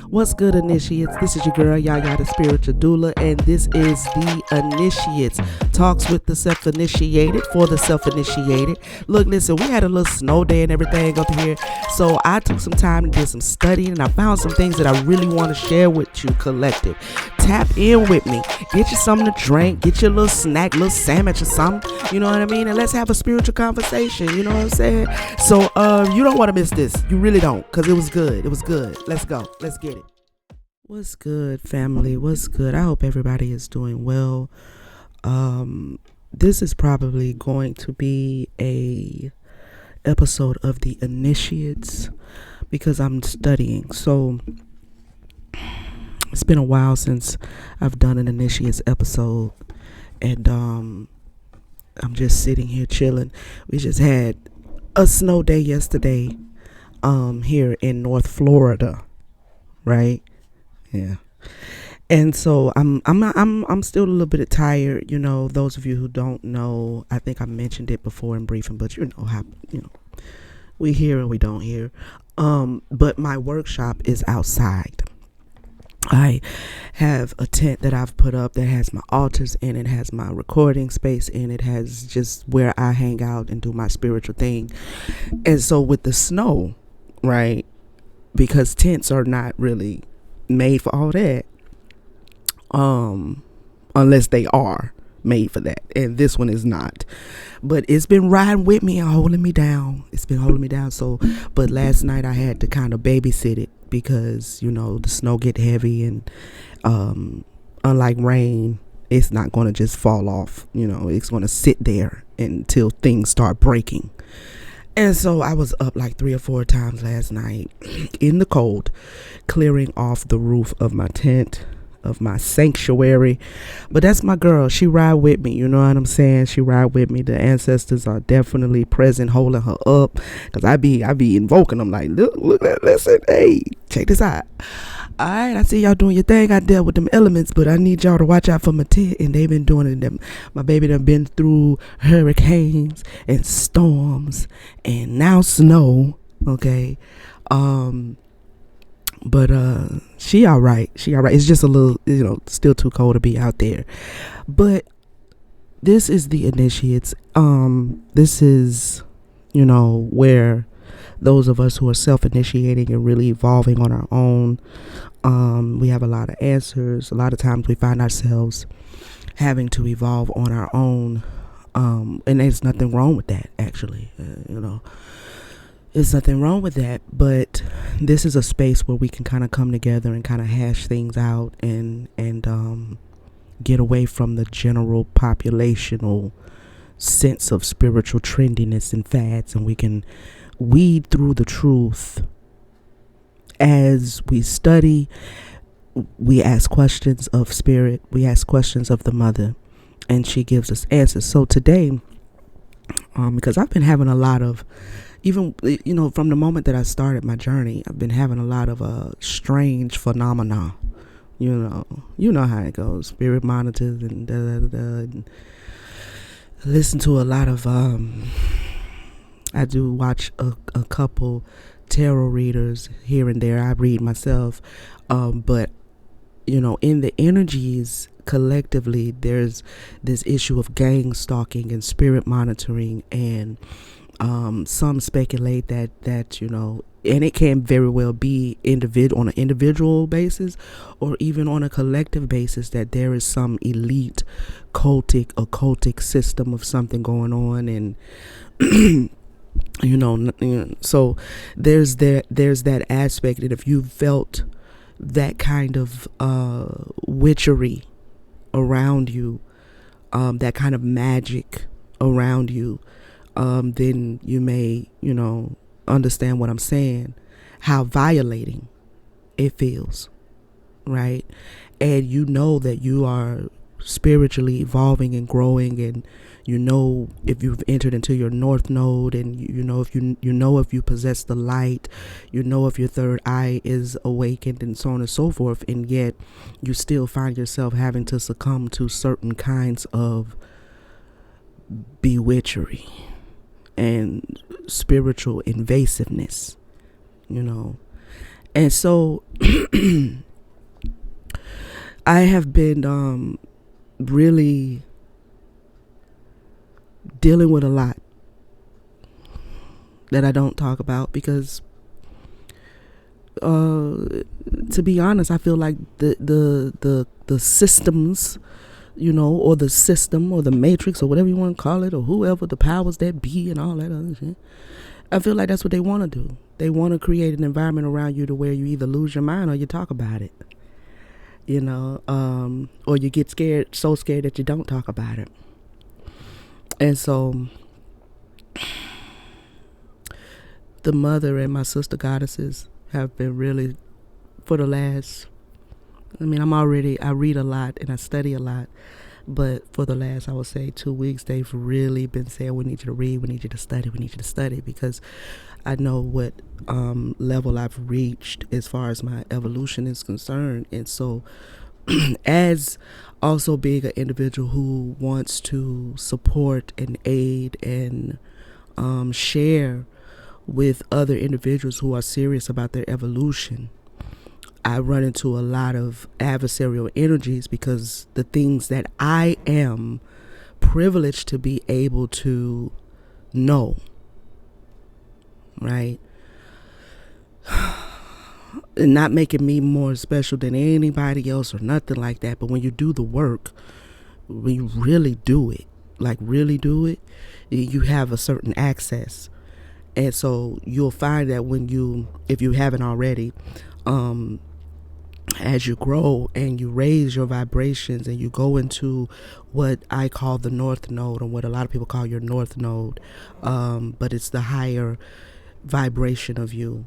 What's good, initiates? This is your girl, Yaya the Spiritual Doula, and this is the Initiates. Talks with the self-initiated for the self-initiated. Look, listen, we had a little snow day and everything up here, so I took some time and did some studying, and I found some things that I really want to share with you, collective. Tap in with me. Get you something to drink. Get you a little snack, little sandwich or something. You know what I mean? And let's have a spiritual conversation. You know what I'm saying? So, you don't want to miss this. You really don't, because it was good. It was good. Let's go. Let's get it. What's good, family? What's good? I hope everybody is doing well. This is probably going to be a episode of the Initiates because I'm studying. So it's been a while since I've done an Initiates episode, and I'm just sitting here chilling. We just had a snow day yesterday here in North Florida, right? Yeah. And so I'm still a little bit tired. You know, those of you who don't know, I think I mentioned it before in briefing, but you know how, we hear and we don't hear. But my workshop is outside. I have a tent that I've put up that has my altars in it, has my recording space in it, has just where I hang out and do my spiritual thing. And so with the snow, right, because tents are not really made for all that, unless they are made for that, and this one is not, but it's been riding with me and holding me down. It's been holding me down. So, but last night I had to kind of babysit it because the snow get heavy, and unlike rain, it's not going to just fall off. It's going to sit there until things start breaking. And so I was up like 3 or 4 times last night in the cold, clearing off the roof of my tent, of my sanctuary. But that's my girl. She ride with me. You know what I'm saying? She ride with me. The ancestors are definitely present, holding her up. Because I be invoking them like, look, listen, hey, check this out. All right, I see y'all doing your thing. I dealt with them elements, but I need y'all to watch out for my tent. And they've been doing it. My baby done been through hurricanes and storms and now snow. Okay. But she all right. It's just a little, still too cold to be out there. But this is the Initiates. This is, where those of us who are self-initiating and really evolving on our own, we have a lot of answers. A lot of times we find ourselves having to evolve on our own, and there's nothing wrong with that, actually. There's nothing wrong with that, but this is a space where we can kind of come together and kind of hash things out and get away from the general populational sense of spiritual trendiness and fads, and we can weed through the truth. As we study, we ask questions of spirit, we ask questions of the mother, and she gives us answers. So today, because I've been having a lot of, even from the moment that I started my journey, I've been having a lot of strange phenomena. You know how it goes. Spirit monitors and and listen to a lot of I do watch a couple tarot readers here and there. I read myself, but in the energies collectively, there's this issue of gang stalking and spirit monitoring, and some speculate that and it can very well be on an individual basis or even on a collective basis, that there is some elite occultic system of something going on, and so there's that aspect. And if you felt that kind of witchery around you, that kind of magic around you, then you may, understand what I'm saying, how violating it feels, right? And that you are spiritually evolving and growing, and if you've entered into your north node, and if you possess the light, if your third eye is awakened, and so on and so forth, and yet you still find yourself having to succumb to certain kinds of bewitchery and spiritual invasiveness, And so I have been really dealing with a lot that I don't talk about because to be honest, I feel like the systems, or the system or the matrix or whatever you want to call it, or whoever, the powers that be and all that other shit, I feel like that's what they want to do. They want to create an environment around you to where you either lose your mind or you talk about it, or you get so scared that you don't talk about it. And so the mother and my sister goddesses have been really, for the last, I read a lot and I study a lot, but for the last, I would say 2 weeks, they've really been saying, we need you to read, we need you to study, because I know what level I've reached as far as my evolution is concerned. And so as also being an individual who wants to support and aid and share with other individuals who are serious about their evolution, I run into a lot of adversarial energies because the things that I am privileged to be able to know, right? And not making me more special than anybody else or nothing like that. But when you do the work, when you really do it, you have a certain access. And so you'll find that if you haven't already, as you grow and you raise your vibrations and you go into what I call the North Node, or what a lot of people call your North Node, but it's the higher vibration of you,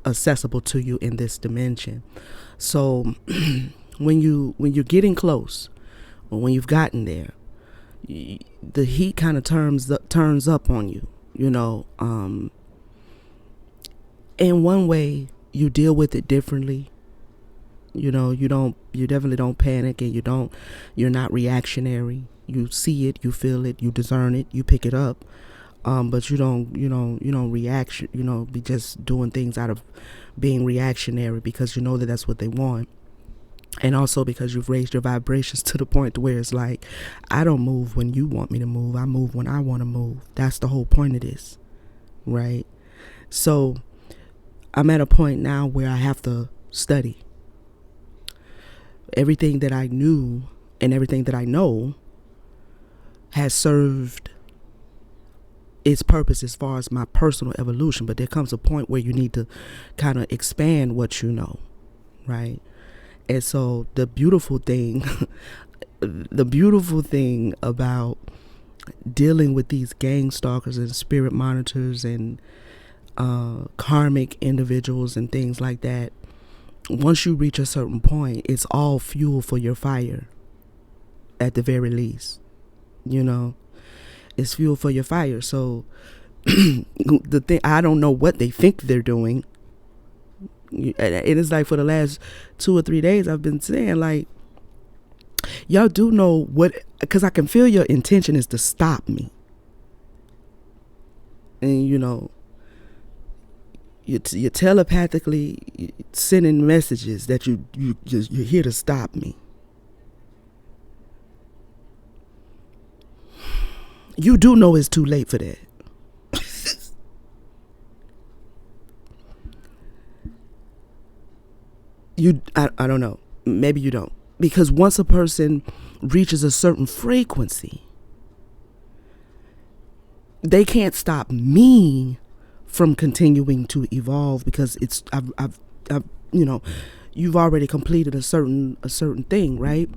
accessible to you in this dimension. So when you're getting close, or when you've gotten there, the heat kind of turns up on you. In one way you deal with it differently. You definitely don't panic, and you're not reactionary. You see it, you feel it, you discern it, you pick it up. But you don't react, be just doing things out of being reactionary because you know that that's what they want. And also because you've raised your vibrations to the point where it's like, I don't move when you want me to move. I move when I want to move. That's the whole point of this, right? So I'm at a point now where I have to study. Everything that I knew and everything that I know has served its purpose as far as my personal evolution. But there comes a point where you need to kind of expand what you know, right? And so the beautiful thing about dealing with these gang stalkers and spirit monitors and karmic individuals and things like that, once you reach a certain point, it's all fuel for your fire, at the very least. It's fuel for your fire. So the thing, I don't know what they think they're doing. It is like for the last 2 or 3 days I've been saying, like, y'all do know what, because I can feel your intention is to stop me. And you're telepathically sending messages that you're here to stop me. You do know it's too late for that. I don't know. Maybe you don't. Because once a person reaches a certain frequency, they can't stop me from continuing to evolve, because I've you've already completed a certain thing, right?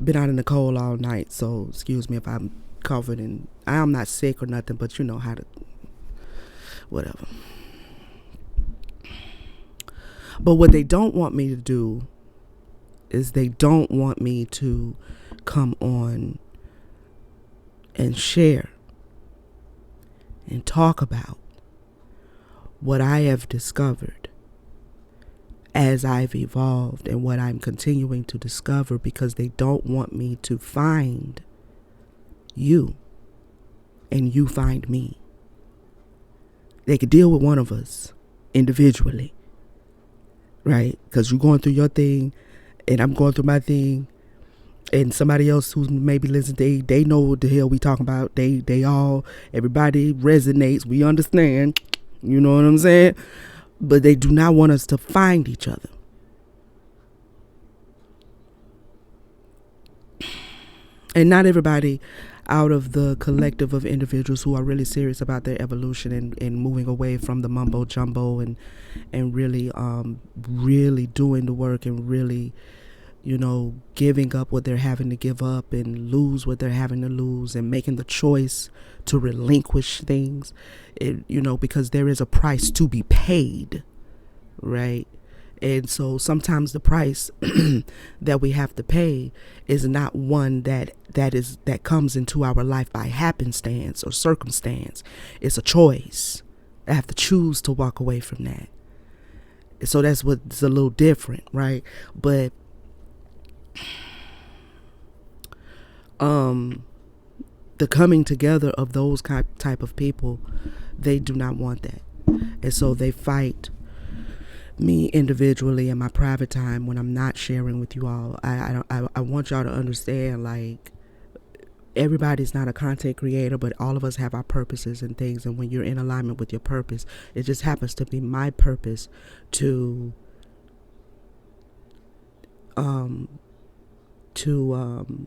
Been out in the cold all night, so excuse me if I'm covered, and I'm not sick or nothing, but you know how to, whatever. But what they don't want me to do is they don't want me to come on and share and talk about what I have discovered as I've evolved and what I'm continuing to discover, because they don't want me to find you and you find me. They could deal with one of us individually, right? Because you're going through your thing and I'm going through my thing, and somebody else who's maybe listening, they know what the hell we talking about. Everybody resonates. We understand. You know what I'm saying? But they do not want us to find each other. And not everybody out of the collective of individuals who are really serious about their evolution and moving away from the mumbo jumbo and really really doing the work and really, giving up what they're having to give up and lose what they're having to lose and making the choice to relinquish things, because there is a price to be paid, right? And so sometimes the price that we have to pay is not one that comes into our life by happenstance or circumstance. It's a choice. I have to choose to walk away from that. So that's what's a little different, right? But the coming together of those type of people, they do not want that. And so they fight me individually in my private time when I'm not sharing with you all. I want y'all to understand, like, everybody's not a content creator, but all of us have our purposes and things. And when you're in alignment with your purpose, it just happens to be my purpose to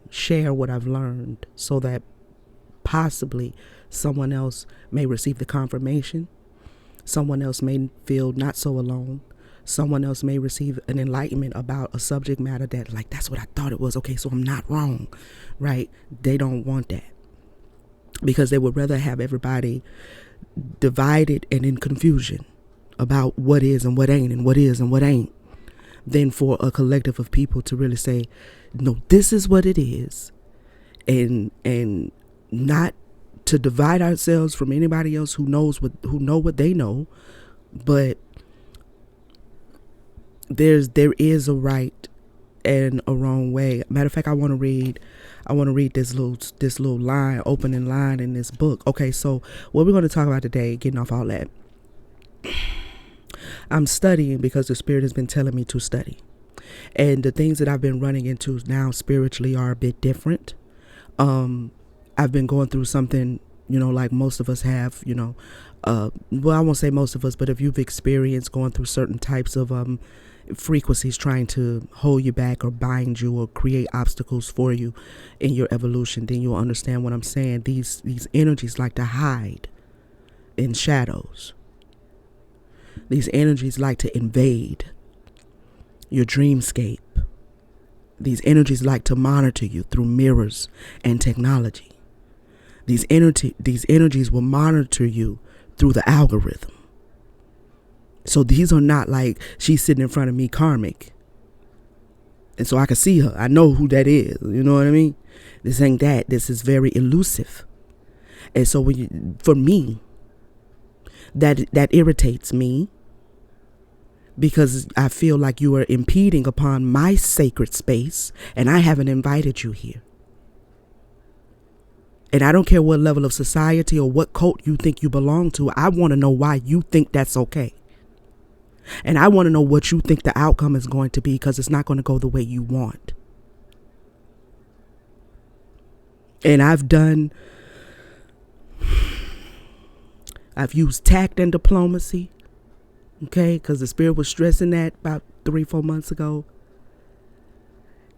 share what I've learned so that possibly someone else may receive the confirmation. Someone else may feel not so alone. Someone else may receive an enlightenment about a subject matter that, like, that's what I thought it was. Okay, so I'm not wrong, right? They don't want that because they would rather have everybody divided and in confusion about what is and what ain't and what is and what ain't, than for a collective of people to really say, no, this is what it is, and not to divide ourselves from anybody else who know what they know, but there is a right and a wrong way. Matter of fact, I want to read this little opening line in this book. Okay, so what we're going to talk about today, getting off all that, I'm studying because the Spirit has been telling me to study. And the things that I've been running into now spiritually are a bit different. I've been going through something, like most of us have, well, I won't say most of us, but if you've experienced going through certain types of frequencies trying to hold you back or bind you or create obstacles for you in your evolution, then you'll understand what I'm saying. These energies like to hide in shadows. These energies like to invade your dreamscape. These energies like to monitor you through mirrors and technology. These energies will monitor you through the algorithm. So these are not like she's sitting in front of me karmic, and so I can see her. I know who that is. You know what I mean? This ain't that. This is very elusive. And so for me, that irritates me, because I feel like you are impeding upon my sacred space and I haven't invited you here. And I don't care what level of society or what cult you think you belong to. I want to know why you think that's okay. And I want to know what you think the outcome is going to be, because it's not going to go the way you want. And I've used tact and diplomacy. Okay, because the Spirit was stressing that about 3-4 months ago.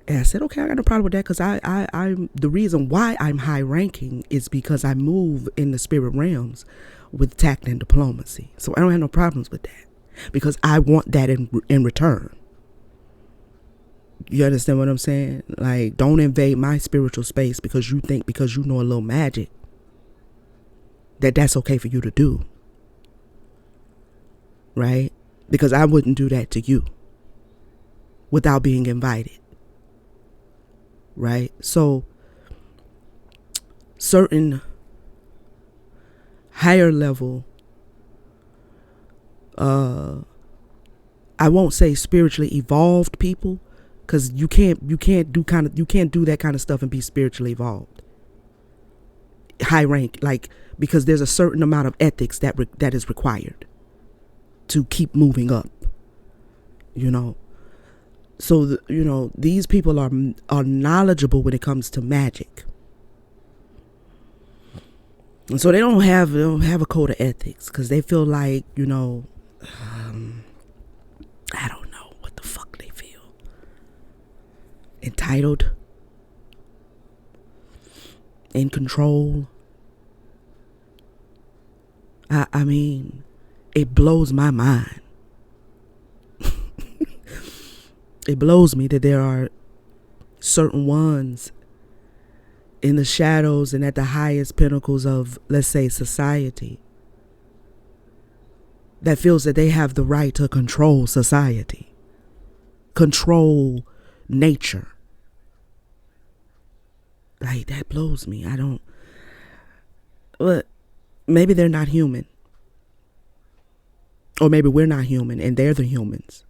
And I said, okay, I got no problem with that, because I'm the reason why I'm high ranking is because I move in the spirit realms with tact and diplomacy. So I don't have no problems with that, because I want that in return. You understand what I'm saying? Like, don't invade my spiritual space because you know a little magic that's okay for you to do. Right? Because I wouldn't do that to you without being invited. Right? So certain higher level, I won't say spiritually evolved people, because you can't do that kind of stuff and be spiritually evolved. high rank, like, because there's a certain amount of ethics that is required to keep moving up, you know. So these people are knowledgeable when it comes to magic, and so they don't have a code of ethics because they feel like I don't know what the fuck they feel, entitled, in control. I mean, it blows my mind. It blows me that there are certain ones in the shadows and at the highest pinnacles of, let's say, society that feels that they have the right to control society, control nature. Like, that blows me. But maybe they're not human. Or maybe we're not human and they're the humans.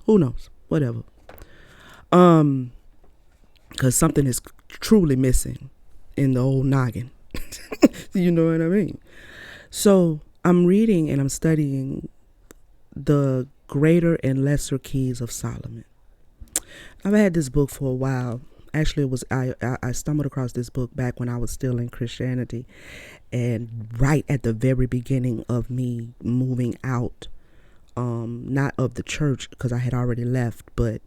Who knows? Whatever. Because something is truly missing in the old noggin. You know what I mean? So I'm reading and I'm studying the Greater and Lesser Keys of Solomon. I've had this book for a while. Actually, it was I stumbled across this book back when I was still in Christianity, and right at the very beginning of me moving out, not of the church because I had already left, but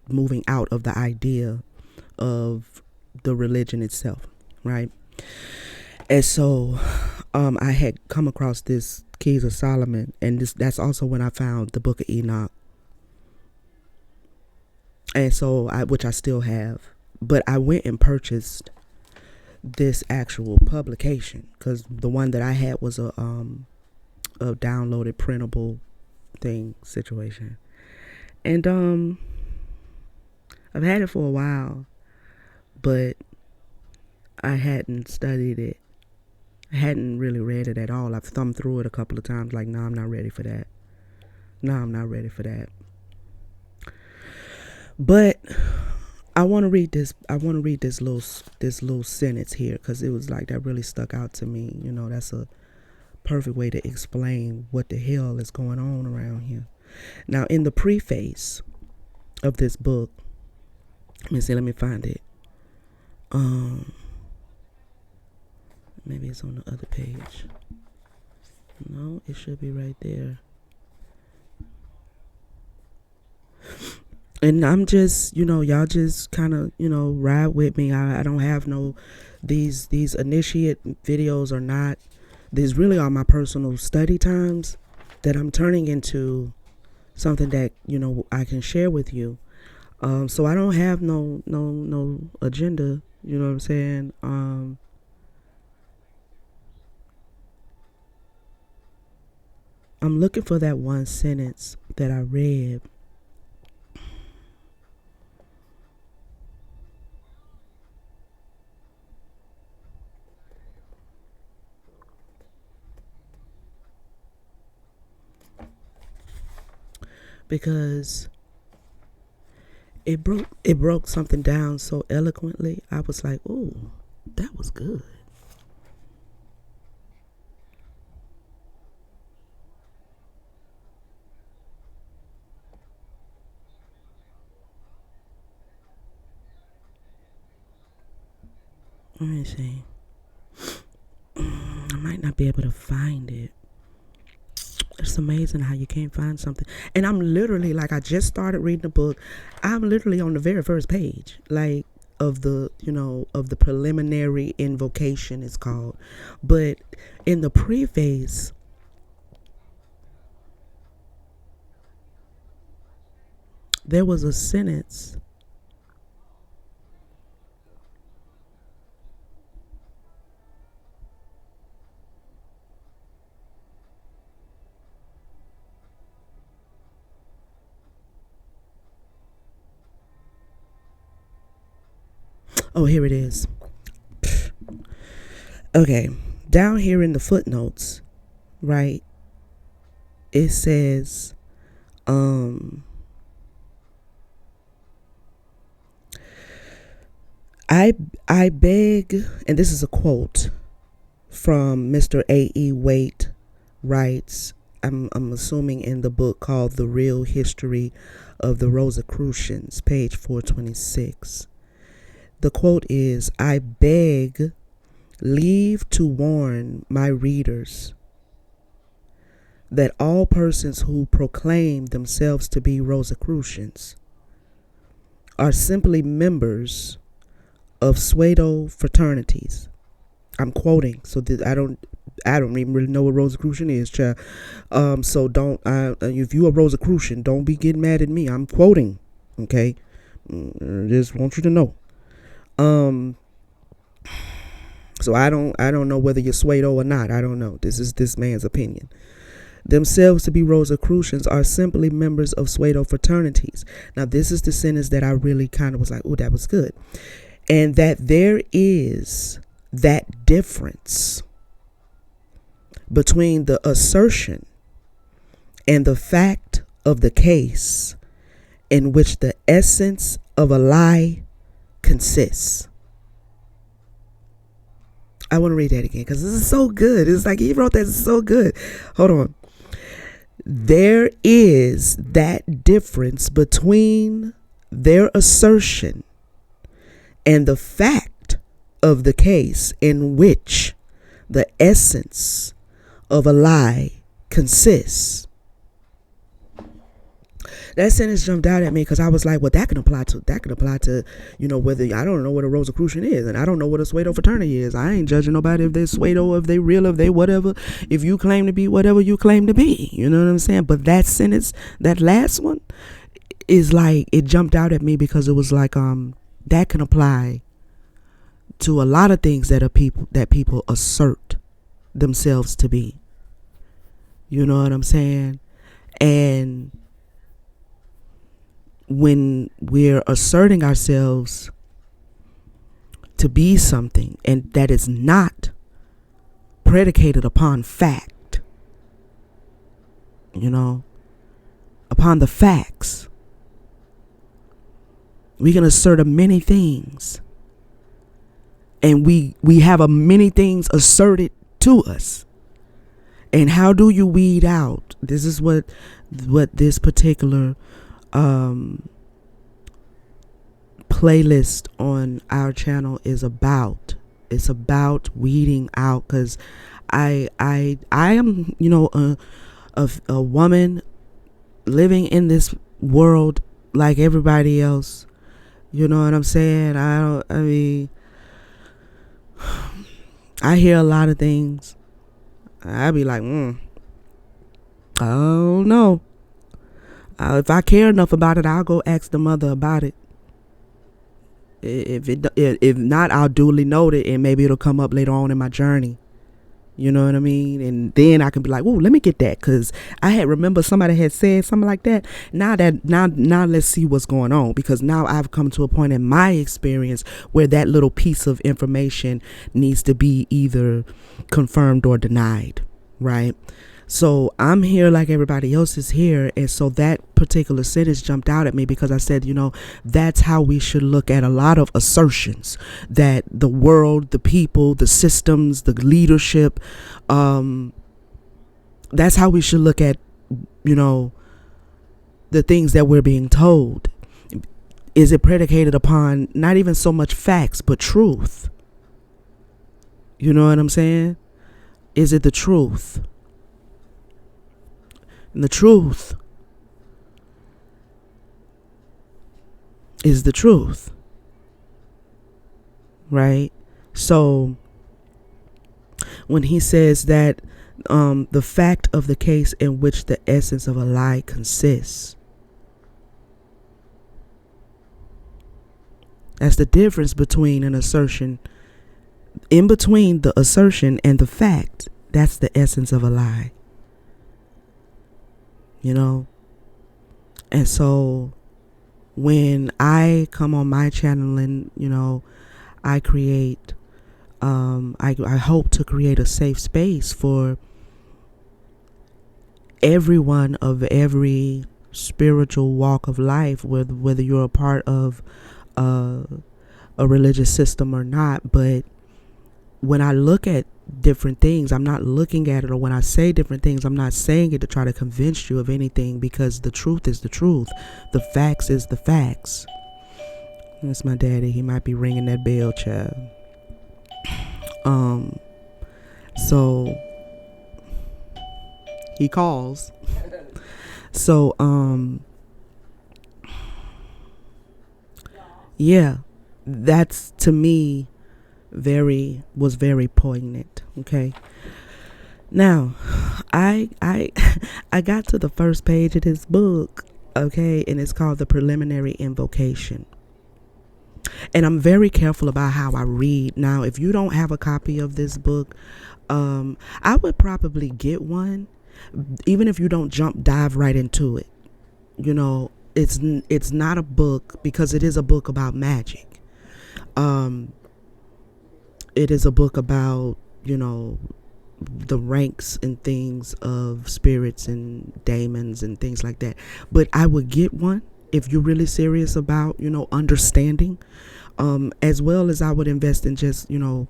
moving out of the idea of the religion itself, right? And so I had come across this Keys of Solomon, and that's also when I found the Book of Enoch. And so which I still have, but I went and purchased this actual publication because the one that I had was a downloaded printable thing situation. And I've had it for a while, but I hadn't studied it. I hadn't really read it at all. I've thumbed through it a couple of times like, no, I'm not ready for that. No, I'm not ready for that. But I want to read this. I want to read this little sentence here because it was like that really stuck out to me. That's a perfect way to explain what the hell is going on around here. Now, in the preface of this book, let me find it. Maybe it's on the other page. No, it should be right there. And I'm just, y'all just kind of, ride with me. I don't have these initiate videos or not. These really are my personal study times that I'm turning into something that, I can share with you. So I don't have no agenda, you know what I'm saying? I'm looking for that one sentence that I read. Because it broke something down so eloquently. I was like, "Ooh, that was good." Let me see. I might not be able to find it. It's amazing how you can't find something. And I'm literally, like, I just started reading the book. I'm literally on the very first page, like, of the preliminary invocation, it's called. But in the preface, there was a sentence. Oh, here it is. Okay, down here in the footnotes, right, it says, I beg, and this is a quote, from Mr. A.E. Waite writes, I'm assuming in the book called The Real History of the Rosicrucians, page 426. The quote is, "I beg leave to warn my readers that all persons who proclaim themselves to be Rosicrucians are simply members of pseudo fraternities." I'm quoting, so that I don't even really know what Rosicrucian is, child. So don't, if you a Rosicrucian, don't be getting mad at me. I'm quoting, okay? Just want you to know. So I don't know whether you're pseudo or not. I don't know. This is this man's opinion. Themselves to be Rosicrucians are simply members of pseudo fraternities. Now, this is the sentence that I really kind of was like, oh, that was good. And that there is that difference between the assertion and the fact of the case in which the essence of a lie consists. I want to read that again because this is so good. It's like he wrote that, it's so good. Hold on. There is that difference between their assertion and the fact of the case in which the essence of a lie consists. That sentence jumped out at me because I was like, well, that can apply to, whether, I don't know what a Rosicrucian is, and I don't know what a pseudo fraternity is. I ain't judging nobody if they're pseudo, if they real, if they whatever, if you claim to be whatever you claim to be, you know what I'm saying? But that sentence, that last one, is like, it jumped out at me because it was like, that can apply to a lot of things that people assert themselves to be. You know what I'm saying? And when we're asserting ourselves to be something and that is not predicated upon fact, upon the facts, we can assert many things. And we have many things asserted to us. And how do you weed out? This is what this particular playlist on our channel is about. It's about weeding out, because I am, a woman living in this world like everybody else. You know what I'm saying? I hear a lot of things. I be like, I don't know. If I care enough about it, I'll go ask the mother about it. If not, I'll duly note it, and maybe it'll come up later on in my journey. You know what I mean? And then I can be like, "Ooh, let me get that," because I had remember somebody had said something like that. Now let's see what's going on, because now I've come to a point in my experience where that little piece of information needs to be either confirmed or denied, right? So I'm here like everybody else is here. And so that particular sentence jumped out at me because I said, that's how we should look at a lot of assertions that the world, the people, the systems, the leadership, that's how we should look at, the things that we're being told. Is it predicated upon not even so much facts, but truth? You know what I'm saying? Is it the truth? And the truth is the truth, right? So when he says that the fact of the case in which the essence of a lie consists, that's the difference between an assertion. In between the assertion and the fact, that's the essence of a lie. And so when I come on my channel and, I create, I hope to create a safe space for everyone of every spiritual walk of life, whether you're a part of a religious system or not, but when I look at different things, I'm not looking at it, or when I say different things, I'm not saying it to try to convince you of anything, because the truth is the truth. The facts is the facts. That's my daddy. He might be ringing that bell, child. So he calls. So yeah, that's, to me, was very poignant. Okay. Now, I I got to the first page of this book, okay, and it's called The Preliminary Invocation. And I'm very careful about how I read. Now, if you don't have a copy of this book, I would probably get one, even if you don't dive right into it. You know, it's not a book, because it is a book about magic. It is a book about, you know, the ranks and things of spirits and daemons and things like that. But I would get one if you're really serious about, you know, understanding, as well as I would invest in just, you know,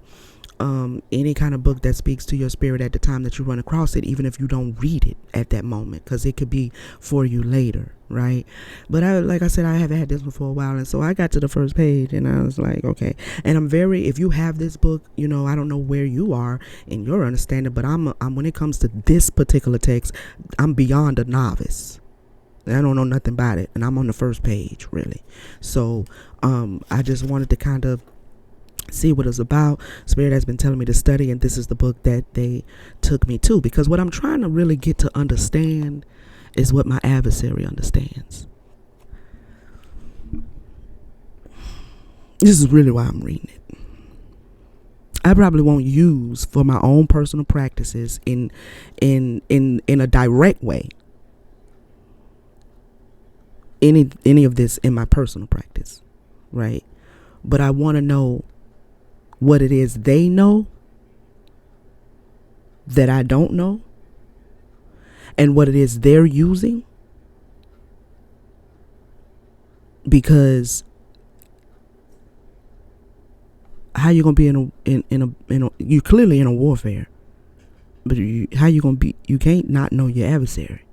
any kind of book that speaks to your spirit at the time that you run across it, even if you don't read it at that moment, because it could be for you later, right? But like I said, I haven't had this one for a while, and so I got to the first page and I was like, okay. And if you have this book, you know, I don't know where you are in your understanding, but I'm when it comes to this particular text, I'm beyond a novice. I don't know nothing about it, and I'm on the first page, really. So I just wanted to kind of see what it's about. Spirit has been telling me to study, and this is the book that they took me to, because what I'm trying to really get to understand is what my adversary understands. This is really why I'm reading it. I probably won't use for my own personal practices in a direct way any of this in my personal practice, right? But I want to know what it is they know that I don't know, and what it is they're using, because how you gonna be in a you clearly in a warfare, but how you gonna be? You can't not know your adversary.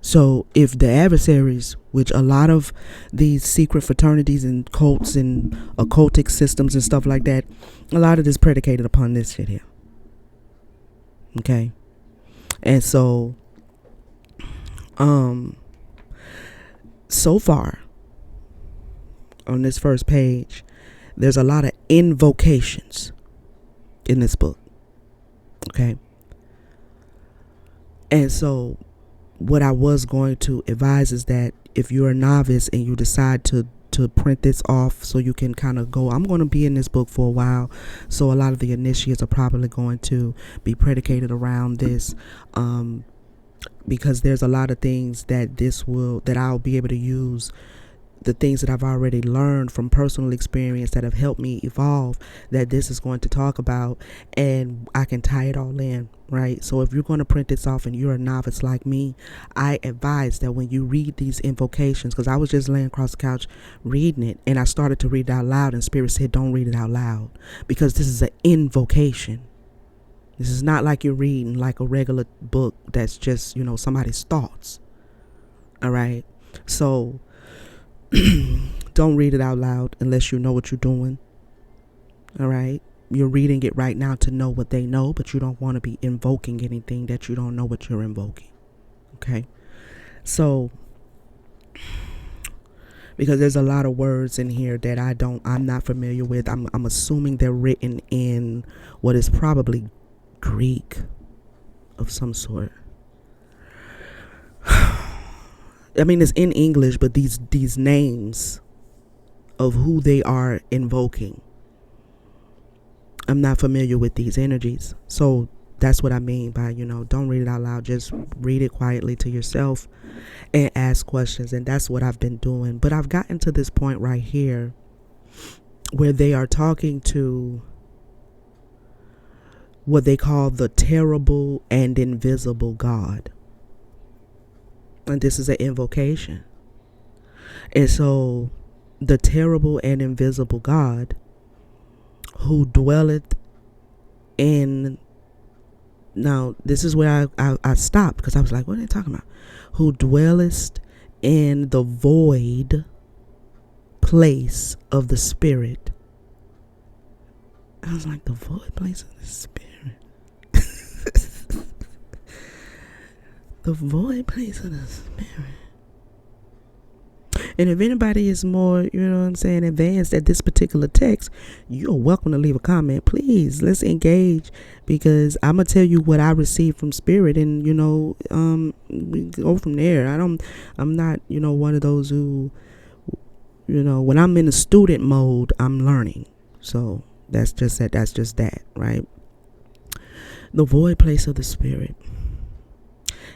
So if the adversaries, which a lot of these secret fraternities and cults and occultic systems and stuff like that, a lot of this predicated upon this shit here. Okay. And so, so far on this first page, there's a lot of invocations in this book. Okay. And so what I was going to advise is that if you're a novice and you decide to print this off so you can kind of go, I'm going to be in this book for a while, so a lot of the initiates are probably going to be predicated around this, because there's a lot of things that I'll be able to use, the things that I've already learned from personal experience that have helped me evolve, that this is going to talk about, and I can tie it all in, right? So if you're going to print this off and you're a novice like me, I advise that when you read these invocations, because I was just laying across the couch reading it, and I started to read it out loud, and Spirit said, don't read it out loud, because this is an invocation. This is not like you're reading like a regular book that's just, you know, somebody's thoughts. All right? So don't read it out loud unless you know what you're doing. All right? You're reading it right now to know what they know, but you don't want to be invoking anything that you don't know what you're invoking. Okay? So, because there's a lot of words in here that I'm not familiar with. I'm assuming they're written in what is probably Greek of some sort. I mean, it's in English, but these names of who they are invoking, I'm not familiar with these energies. So that's what I mean by, you know, don't read it out loud. Just read it quietly to yourself and ask questions. And that's what I've been doing. But I've gotten to this point right here where they are talking to what they call the terrible and invisible God. And this is an invocation. And so the terrible and invisible God, who dwelleth in, now this is where I stopped, because I was like, what are they talking about? Who dwellest in the void place of the spirit. I was like, the void place of the spirit. The void place of the spirit. And if anybody is more, advanced at this particular text, you're welcome to leave a comment. Please, let's engage, because I'm gonna tell you what I received from spirit, and we go from there. I'm not, one of those who, when I'm in a student mode, I'm learning. So that's just that, right? The void place of the spirit.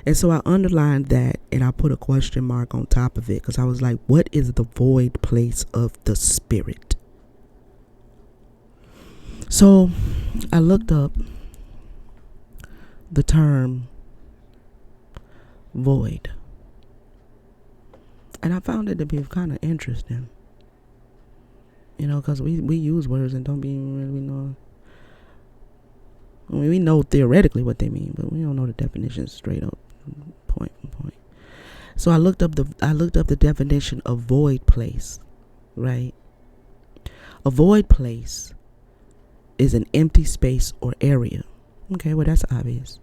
And so I underlined that, and I put a question mark on top of it, because I was like, what is the void place of the spirit? So I looked up the term void, and I found it to be kind of interesting, because we use words and don't even really know. I mean, we know theoretically what they mean, but we don't know the definition straight up, point. So I looked up the definition of void place, right? A void place is an empty space or area. Okay, well, that's obvious.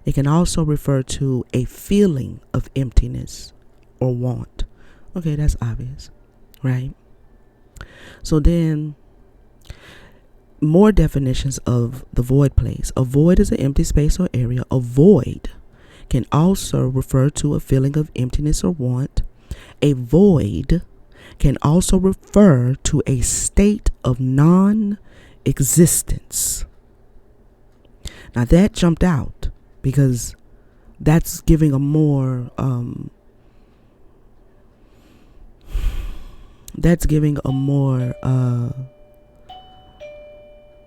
It can also refer to a feeling of emptiness or want. Okay, that's obvious, right? So then, more definitions of the void place. A void is an empty space or area. A void can also refer to a feeling of emptiness or want. A void can also refer to a state of non-existence. Now that jumped out, because that's giving a more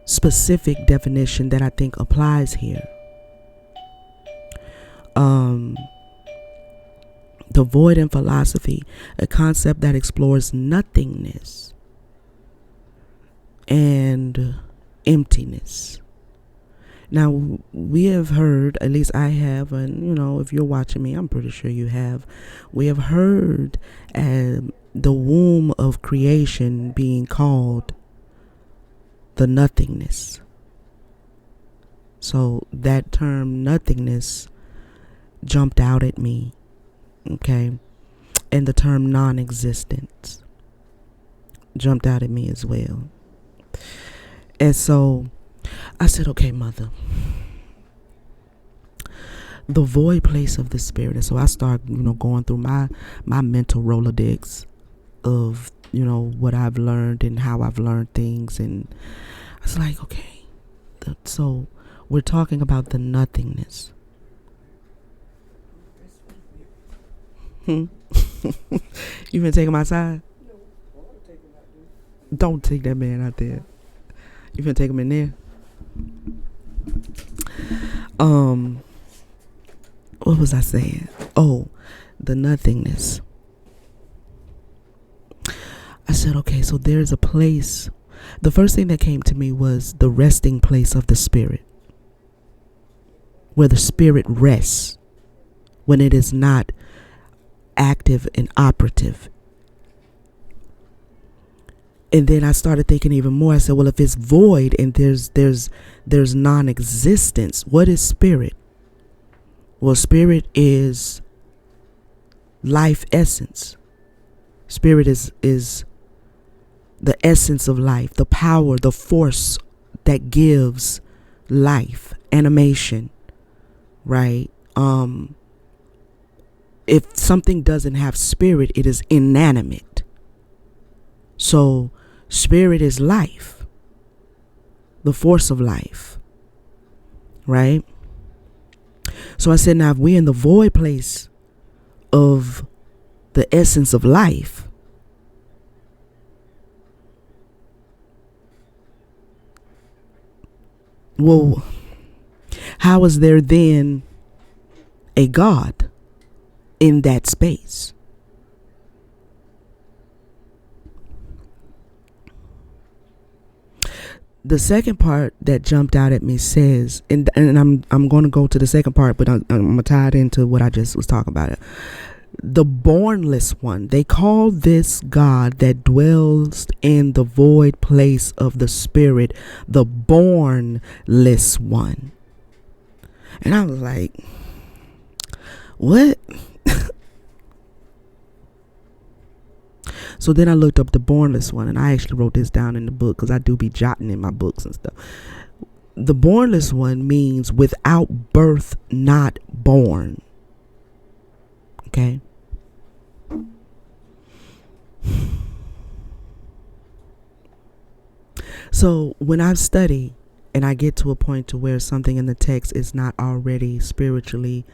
specific definition that I think applies here. The void in philosophy, a concept that explores nothingness and emptiness. Now, we have heard, at least I have, and if you're watching me, I'm pretty sure you have, we have heard the womb of creation being called the nothingness. So that term nothingness jumped out at me, okay? And the term non-existence jumped out at me as well. And so I said, okay, Mother, the void place of the spirit. And so I started, going through my mental Rolodex of, what I've learned and how I've learned things. And I was like, okay, so we're talking about the nothingness. You been taking my side? Don't take that man out there. You finna take him in there? What was I saying? Oh, the nothingness. I said, okay, so there's a place. The first thing that came to me was the resting place of the spirit, where the spirit rests when it is not active and operative. And then I started thinking even more. I said, well, if it's void and there's non-existence, what is spirit? Well, spirit is life essence. Spirit is the essence of life, the power, the force that gives life, animation, right? If something doesn't have spirit, it is inanimate. So spirit is life, the force of life, right? So I said, now if we're in the void place of the essence of life, well, how is there then a God in that space? The second part that jumped out at me says, and I'm going to go to the second part, but I'm going to tie it into what I just was talking about. The bornless one. They call this God that dwells in the void place of the spirit, the bornless one. And I was like, what? So then I looked up the bornless one, and I actually wrote this down in the book because I do be jotting in my books and stuff. The bornless one means without birth, not born. Okay. So when I study and I get to a point to where something in the text is not already spiritually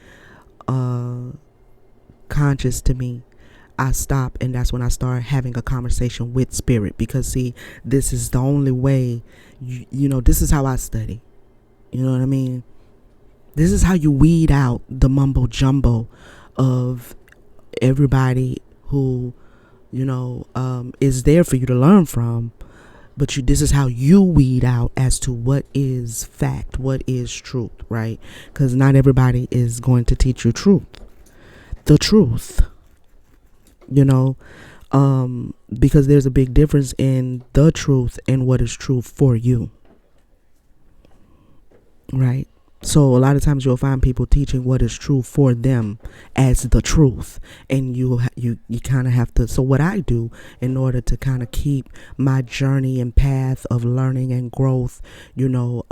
conscious to me, I stop, and that's when I start having a conversation with spirit, because see, this is the only way, you know, this is how I study. You know what I mean? This is how you weed out the mumbo jumbo of everybody who, you know, is there for you to learn from. But this is how you weed out as to what is fact, what is truth, right? Because not everybody is going to teach you the truth, you know, because there's a big difference in the truth and what is true for you, right? So a lot of times you'll find people teaching what is true for them as the truth, and you kind of have to. So what I do in order to kind of keep my journey and path of learning and growth, you know,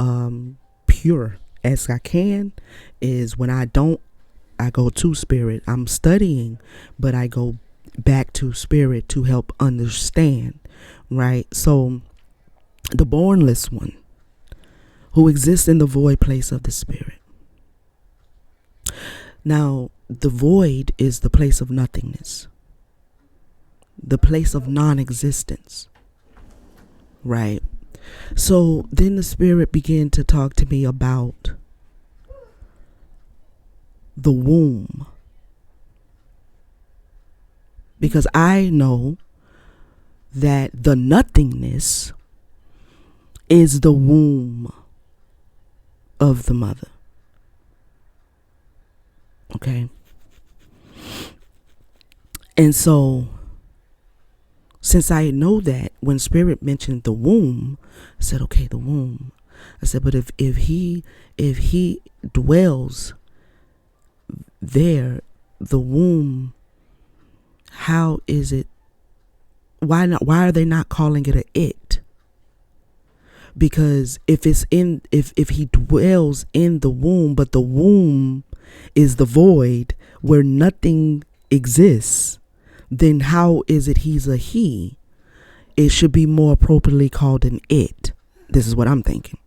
pure as I can, is when I go to spirit. I'm studying, but I go back to spirit to help understand, right? So the bornless one, who exists in the void place of the spirit. Now, the void is the place of nothingness, the place of non-existence, right? So then the spirit began to talk to me about the womb, because I know that the nothingness is the womb of the mother. Okay. And so, since I know that, when spirit mentioned the womb, I said, okay, the womb. I said, but if he dwells there, the womb, how is it, why are they not calling it a it? Because if he dwells in the womb, but the womb is the void where nothing exists, then how is it he's a he? It should be more appropriately called an it. This is what I'm thinking.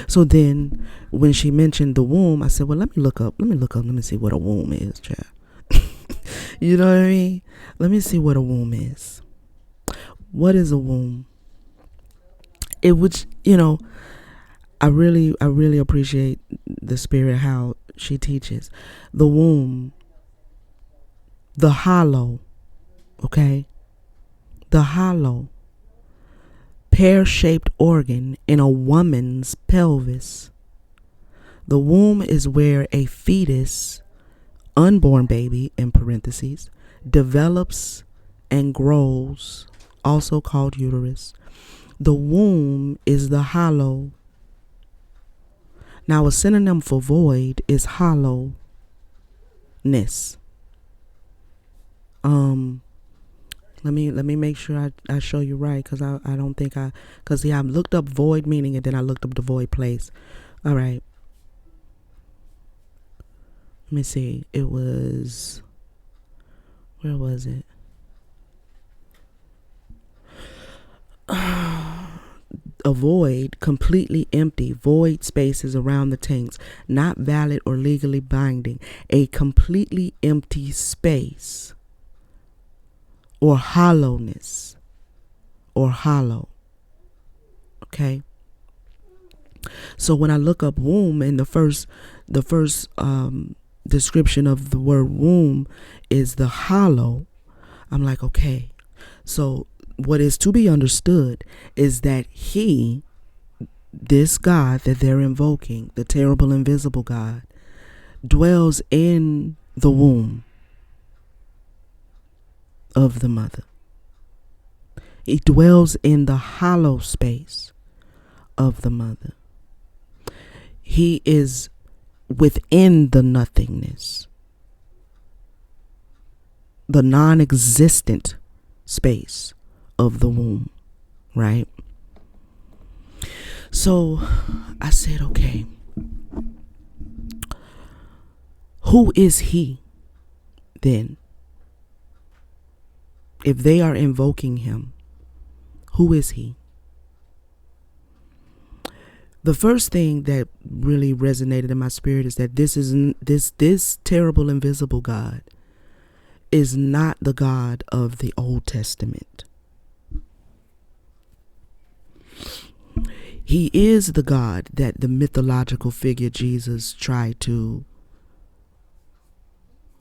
So then when she mentioned the womb, I said, well, let me look up, let me see what a womb is, child. You know what I mean? Let me see what a womb is. What is a womb? It would, you know, I really appreciate the spirit, how she teaches. The womb, the hollow, okay? The hollow, pear-shaped organ in a woman's pelvis. The womb is where a fetus, unborn baby in parentheses, develops and grows, also called uterus. The womb is the hollow. Now, a synonym for void is hollowness. Let me make sure I show you right, because I don't think because I looked up void meaning, and then I looked up the void place. All right. Let me see. It was, where was it? A void, completely empty, void spaces around the tanks, not valid or legally binding. A completely empty space, or hollowness, or hollow. Okay. So when I look up womb, and the first description of the word womb is the hollow, I'm like, okay. So what is to be understood is that this God that they're invoking, the terrible invisible God, dwells in the womb of the mother. He dwells in the hollow space of the mother. He is within the nothingness, the non-existent space of the womb, right? So I said, okay, who is he then? If they are invoking him, who is he? The first thing that really resonated in my spirit is that this terrible invisible God is not the God of the Old Testament. He is the God that the mythological figure Jesus tried to,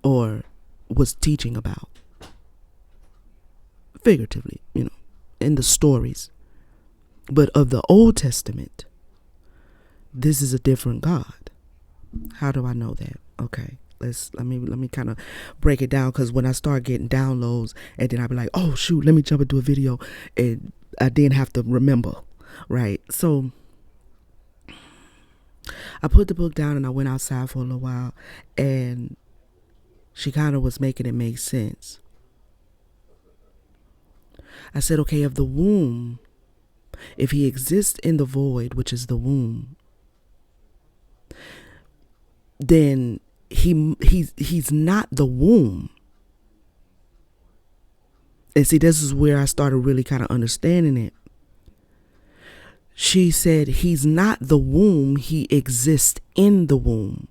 or was teaching about, figuratively, in the stories. But of the Old Testament, this is a different God. How do I know that? Okay, let me kind of break it down, because when I start getting downloads, and then I'll be like, oh shoot, let me jump into a video, and I didn't have to remember, right? So I put the book down and I went outside for a little while, and she kind of was making it make sense. I said, okay, if the womb, if he exists in the void, which is the womb, then he's not the womb. And see, this is where I started really kind of understanding it. She said, he's not the womb, he exists in the womb.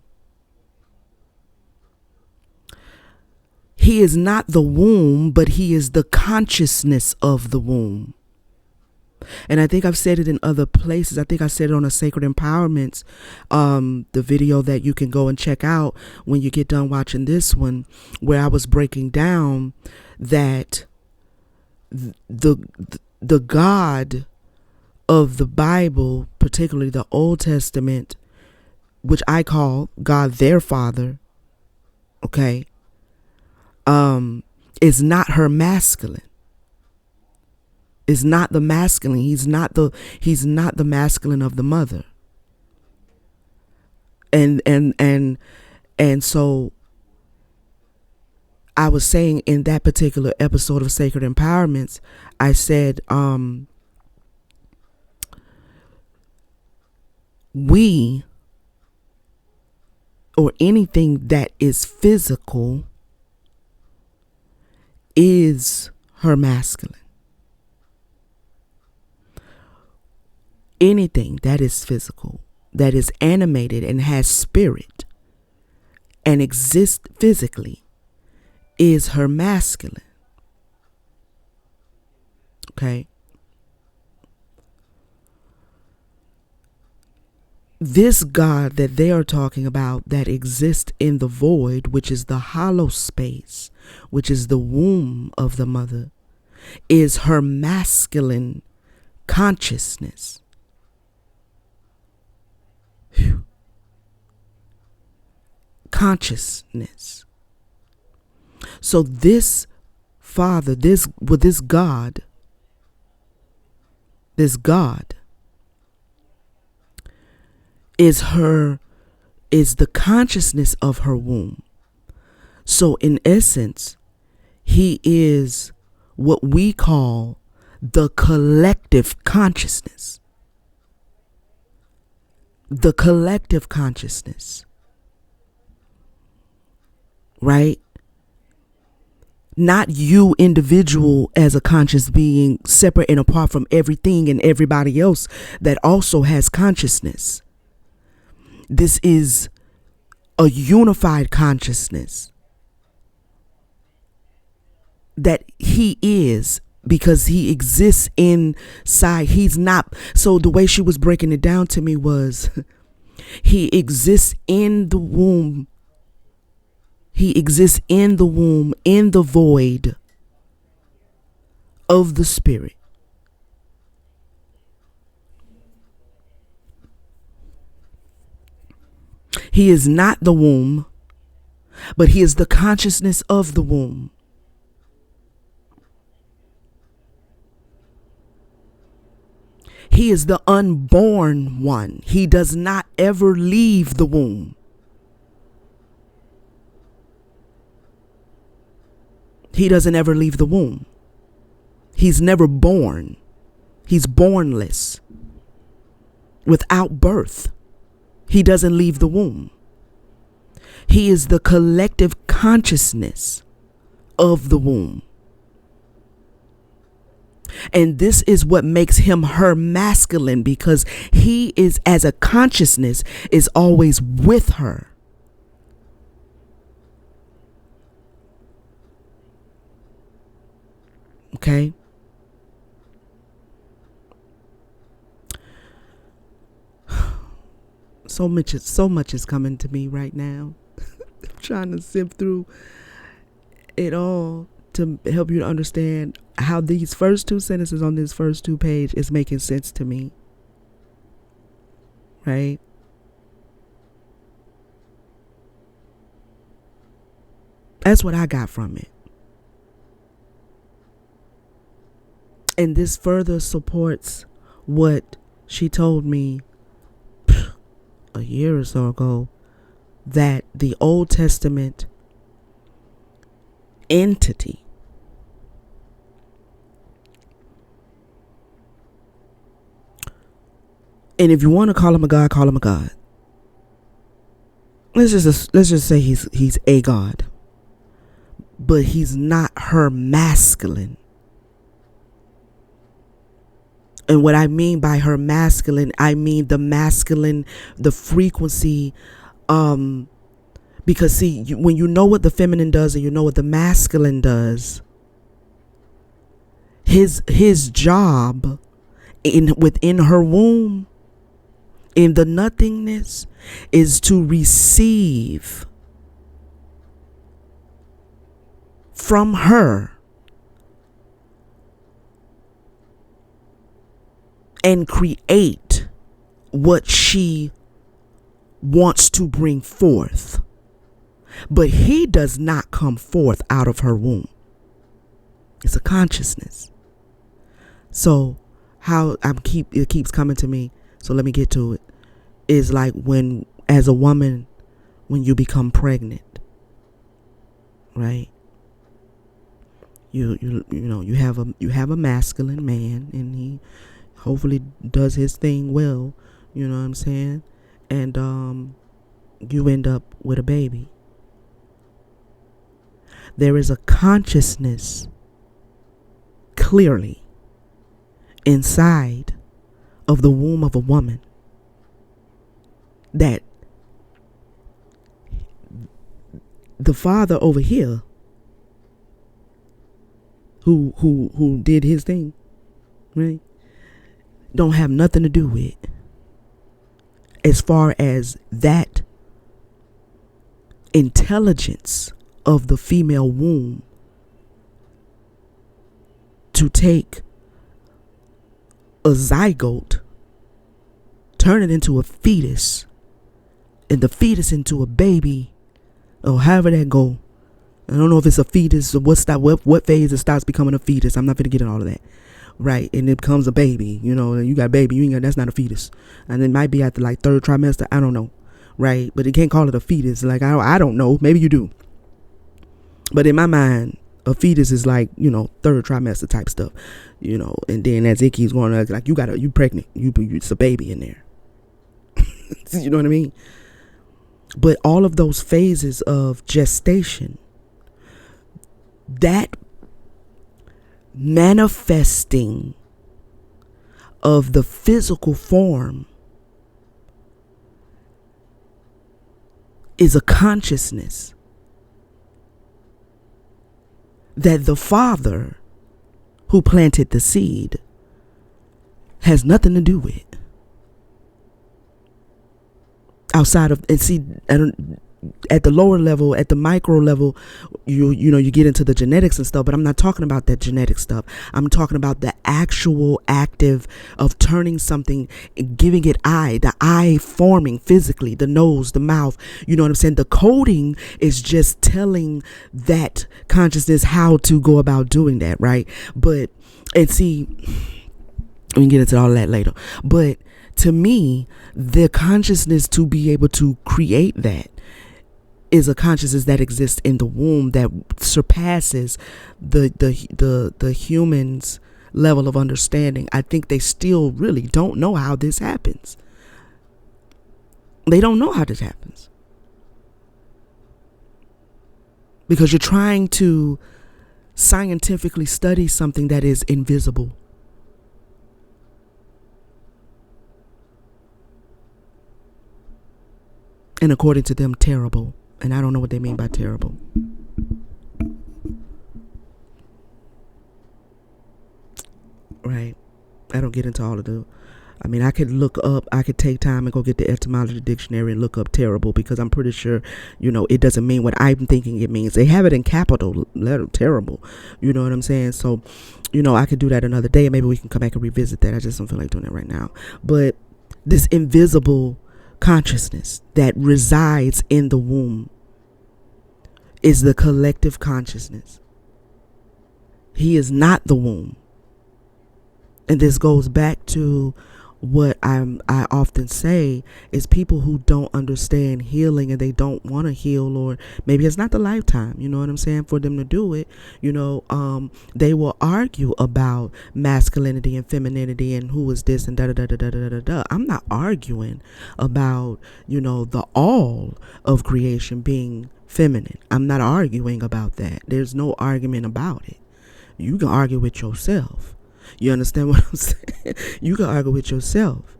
He is not the womb, but he is the consciousness of the womb. And I think I've said it in other places. I think I said it on a Sacred Empowerments, the video that you can go and check out when you get done watching this one, where I was breaking down that the God of the Bible, particularly the Old Testament, which I call God their Father, okay, is not her masculine. Is not the masculine. He's not the masculine of the mother. And so I was saying in that particular episode of Sacred Empowerments, I said, we, or anything that is physical, is her masculine. Anything that is physical, that is animated and has spirit and exists physically, is her masculine. Okay. This God that they are talking about, that exists in the void, which is the hollow space, which is the womb of the mother, is her masculine consciousness. Whew. Consciousness. So this Father, this God is the consciousness of her womb. So in essence, he is what we call the collective consciousness. The collective consciousness. Right? Not you individual as a conscious being, separate and apart from everything and everybody else that also has consciousness. This is a unified consciousness that he is, because he exists inside. He's not. So the way she was breaking it down to me was, he exists in the womb. He exists in the womb, in the void of the spirit. He is not the womb, but he is the consciousness of the womb. He is the unborn one. He does not ever leave the womb. He doesn't ever leave the womb. He's never born. He's bornless. Without birth. He doesn't leave the womb. He is the collective consciousness of the womb. And this is what makes him her masculine, because he is, as a consciousness, is always with her. Okay? So much is coming to me right now. I'm trying to sift through it all to help you to understand how these first two sentences on this first two pages is making sense to me. Right? That's what I got from it. And this further supports what she told me a year or so ago, that the Old Testament entity and if you want to call him a god, call him a god. Let's just say he's a god, but he's not her masculine. And what I mean by her masculine, I mean the masculine, the frequency. Because see, when you know what the feminine does and you know what the masculine does, his job within her womb, in the nothingness, is to receive from her and create what she wants to bring forth. But he does not come forth out of her womb. It's a consciousness. So how it keeps coming to me, so let me get to it, is like when, as a woman, when you become pregnant, right? You have a masculine man, and he hopefully does his thing well, you know what I'm saying? And you end up with a baby. There is a consciousness clearly inside of the womb of a woman that the father over here who did his thing, right, don't have nothing to do with, as far as that intelligence of the female womb to take a zygote, turn it into a fetus, and the fetus into a baby, or however that go. I don't know if it's a fetus or what phase it starts becoming a fetus. I'm not going to get into all of that. Right, and it becomes a baby. You know, you got a baby, that's not a fetus. And it might be at the like third trimester, I don't know. Right, but you can't call it a fetus. Like, I don't know, maybe you do. But in my mind, a fetus is like, third trimester type stuff, and then as it keeps going, like you pregnant, it's a baby in there. You know what I mean? But all of those phases of gestation, that manifesting of the physical form is a consciousness that the father who planted the seed has nothing to do with. Outside of, and see, at the lower level, at the micro level, you get into the genetics and stuff, but I'm not talking about that genetic stuff. I'm talking about the actual active of turning something, giving it the eye forming physically, the nose, the mouth, you know what I'm saying? The coding is just telling that consciousness how to go about doing that, right? And see, we can get into all that later, but to me, the consciousness to be able to create that is a consciousness that exists in the womb that surpasses the human's level of understanding. I think they still really don't know how this happens. They don't know how this happens. Because you're trying to scientifically study something that is invisible. And according to them, terrible. And I don't know what they mean by terrible. Right. I don't get into all of the... I mean, I could take time and go get the etymology dictionary and look up terrible, because I'm pretty sure, it doesn't mean what I'm thinking it means. They have it in capital letter, terrible. You know what I'm saying? So, I could do that another day, and maybe we can come back and revisit that. I just don't feel like doing it right now. But this invisible consciousness that resides in the womb is the collective consciousness. He is not the womb. And this goes back to what I often say is people who don't understand healing and they don't want to heal, or maybe it's not the lifetime, you know what I'm saying, for them to do it, they will argue about masculinity and femininity and who is this and da da da da da da da da. I'm not arguing about, the all of creation being feminine. I'm not arguing about that. There's no argument about it. You can argue with yourself. You understand what I'm saying? You can argue with yourself,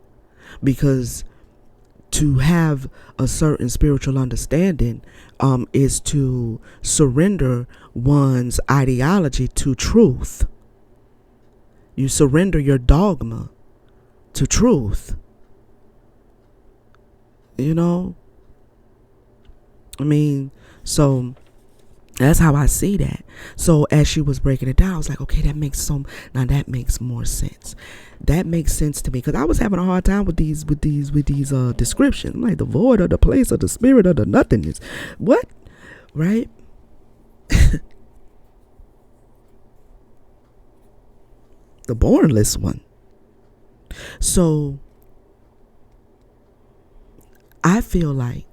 because to have a certain spiritual understanding is to surrender one's ideology to truth. You surrender your dogma to truth. So that's how I see that. So as she was breaking it down, I was like, okay, that makes more sense. That makes sense to me, because I was having a hard time with these descriptions. I'm like, the void of the place of the spirit of the nothingness. What? Right? The bornless one. So I feel like,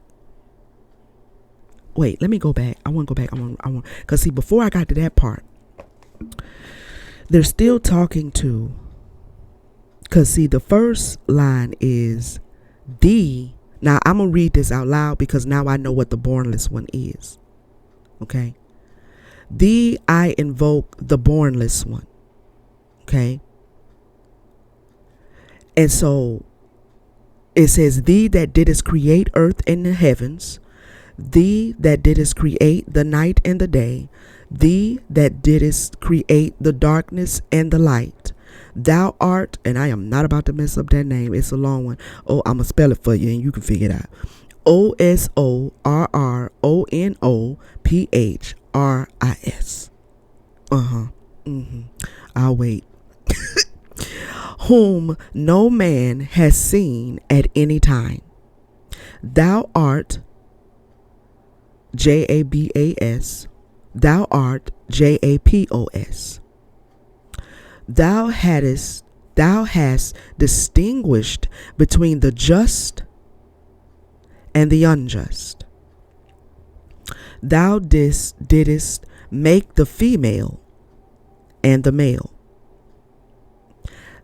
wait, let me go back. I want to go back. I want, because see, before I got to that part, they're still talking to, because see, the first line is now I'm going to read this out loud, because now I know what the bornless one is. Okay. I invoke the bornless one. Okay. And so it says, thee that didst create earth and the heavens, thee that didst create the night and the day, thee that didst create the darkness and the light. Thou art, and I am not about to mess up that name, it's a long one. Oh, I'm going to spell it for you and you can figure it out. OSORRONOPHRIS. I'll wait. Whom no man has seen at any time. Thou art JABAS. Thou art JAPOS. Thou hast distinguished between the just and the unjust. Thou didst make the female and the male.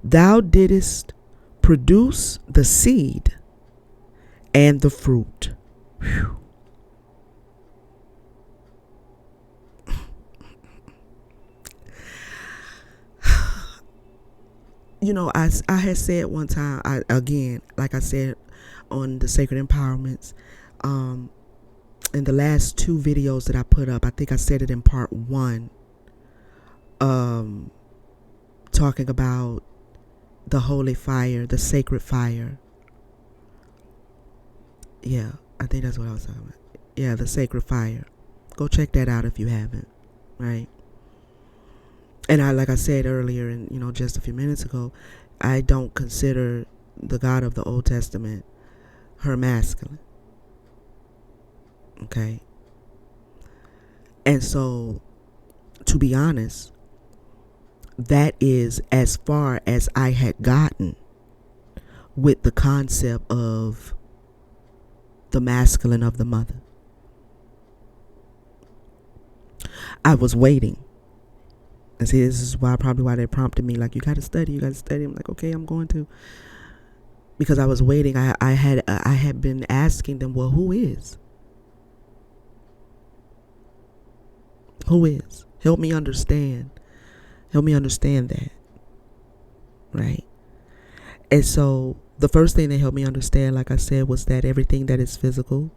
Thou didst produce the seed and the fruit. Whew. I had said one time, like I said on the Sacred Empowerments, in the last 2 videos that I put up, I think I said it in part 1, talking about the holy fire, the sacred fire. Yeah, I think that's what I was talking about. Yeah, the sacred fire. Go check that out if you haven't. Right. And like I said earlier, and just a few minutes ago, I don't consider the God of the Old Testament her masculine. Okay. And so, to be honest, that is as far as I had gotten with the concept of the masculine of the mother. I was waiting. And see, this is probably why they prompted me, like, you got to study. I'm like, okay, I'm going to. Because I was waiting. I had been asking them, well, who is? Who is? Help me understand. Help me understand that. Right? And so the first thing they helped me understand, like I said, was that everything that is physical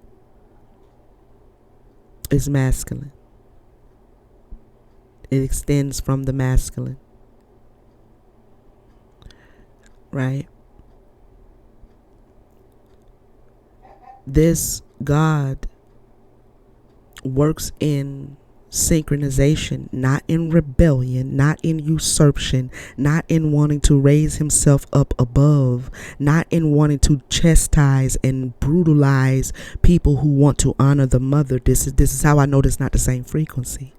is masculine. It extends from the masculine. Right? This God works in synchronization, not in rebellion, not in usurpation, not in wanting to raise himself up above, not in wanting to chastise and brutalize people who want to honor the mother. This is how I know this is not the same frequency.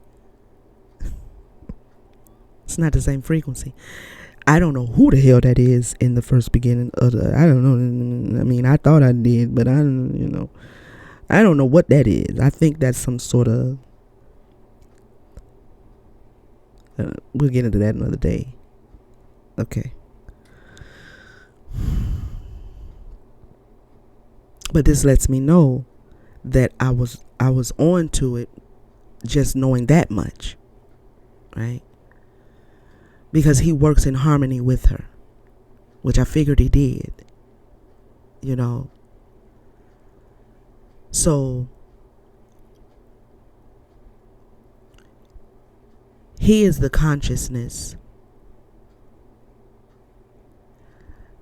It's not the same frequency. I don't know who the hell that is in the first beginning of I don't know. I mean, I thought I did, but I don't know what that is. I think that's some sort of we'll get into that another day. Okay. But this lets me know that I was on to it just knowing that much. Right? Because he works in harmony with her, which I figured he did. So he is the consciousness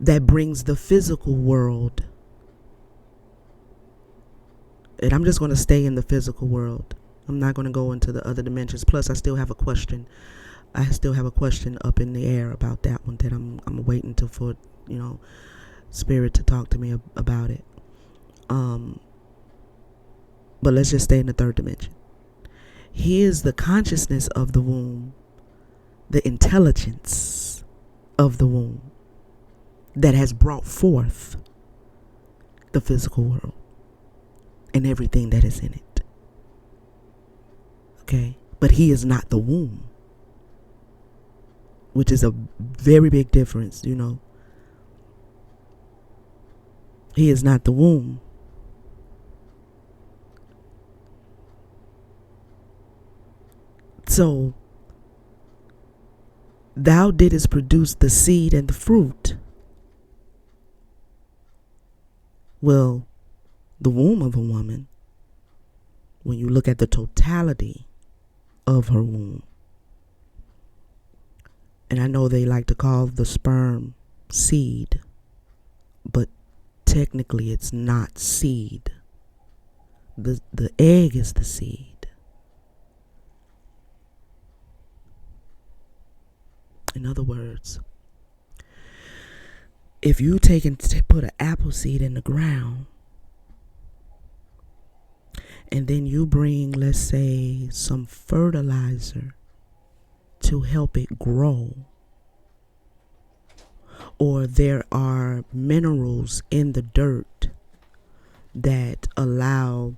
that brings the physical world. And I'm just going to stay in the physical world. I'm not going to go into the other dimensions. Plus, I still have a question. Up in the air about that one that I'm waiting for spirit to talk to me about it. But let's just stay in the third dimension. He is the consciousness of the womb, the intelligence of the womb that has brought forth the physical world and everything that is in it. Okay? But he is not the womb, which is a very big difference, He is not the womb. So, thou didst produce the seed and the fruit. Well, the womb of a woman, when you look at the totality of her womb, and I know they like to call the sperm seed, but technically it's not seed. The egg is the seed. In other words, if you take and put an apple seed in the ground, and then you bring, let's say, some fertilizer to help it grow, or there are minerals in the dirt that allow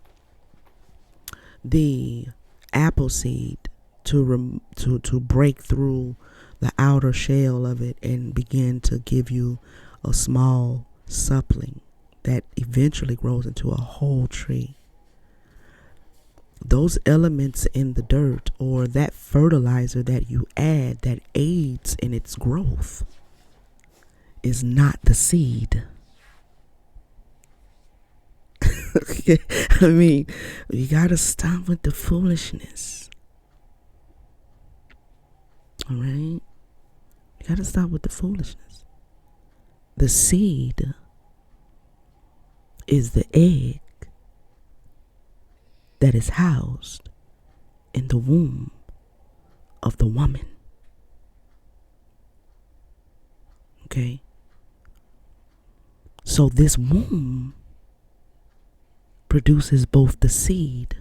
the apple seed to break through the outer shell of it and begin to give you a small sapling that eventually grows into a whole tree. Those elements in the dirt, or that fertilizer that you add that aids in its growth, is not the seed. I mean, you gotta stop with the foolishness. All right? You gotta stop with the foolishness. The seed is the egg that is housed in the womb of the woman. Okay? So this womb produces both the seed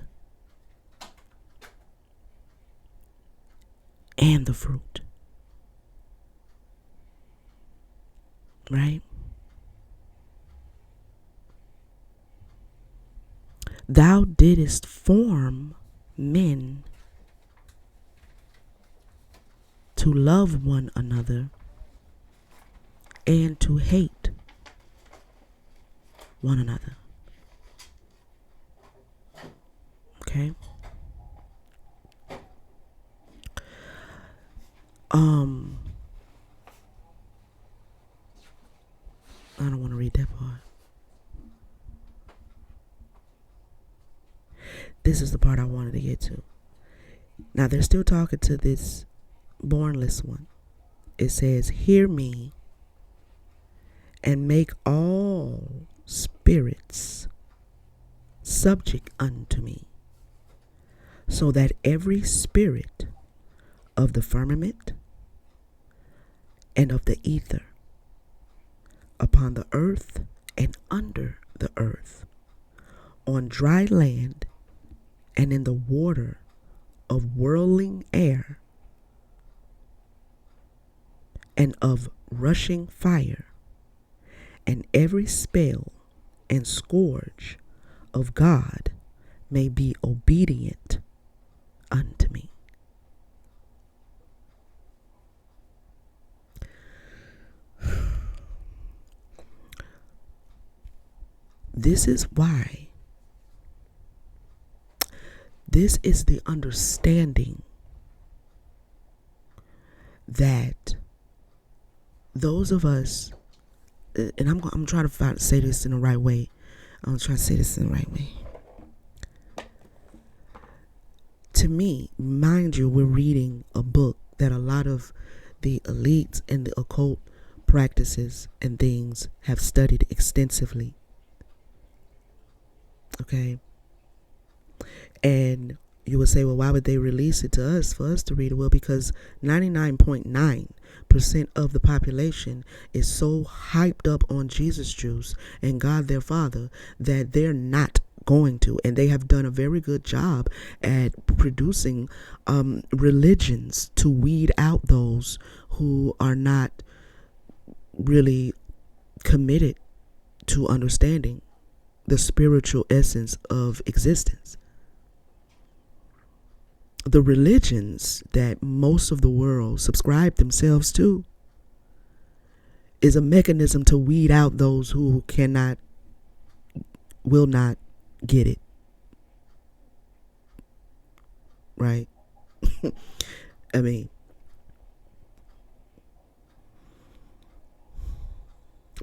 and the fruit. Right? Thou didst form men to love one another and to hate one another. Okay? I don't want to read that part. This is the part I wanted to get to. Now they're still talking to this bornless one. It says, hear me and make all spirits subject unto me, so that every spirit of the firmament and of the ether upon the earth and under the earth, on dry land and in the water of whirling air and of rushing fire, and every spell and scourge of God may be obedient unto me. This is why, this is the understanding that those of us, and I'm trying to say this in the right way. I'm trying to say this in the right way. To me, mind you, we're reading a book that a lot of the elites and the occult practices and things have studied extensively. Okay? And you would say, well, why would they release it to us, for us to read it? Well, because 99.9% of the population is so hyped up on Jesus juice and God their Father that they're not going to. And they have done a very good job at producing religions to weed out those who are not really committed to understanding the spiritual essence of existence. The religions that most of the world subscribe themselves to is a mechanism to weed out those who will not get it. Right? I mean,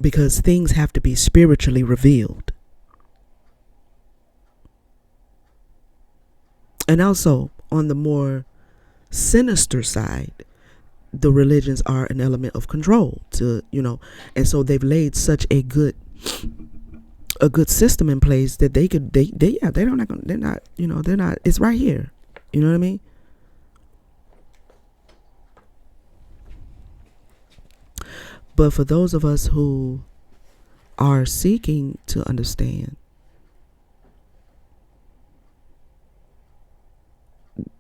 because things have to be spiritually revealed. And also, on the more sinister side, the religions are an element of control and so they've laid such a good system in place that they're not, it's right here. You know what I mean? But for those of us who are seeking to understand,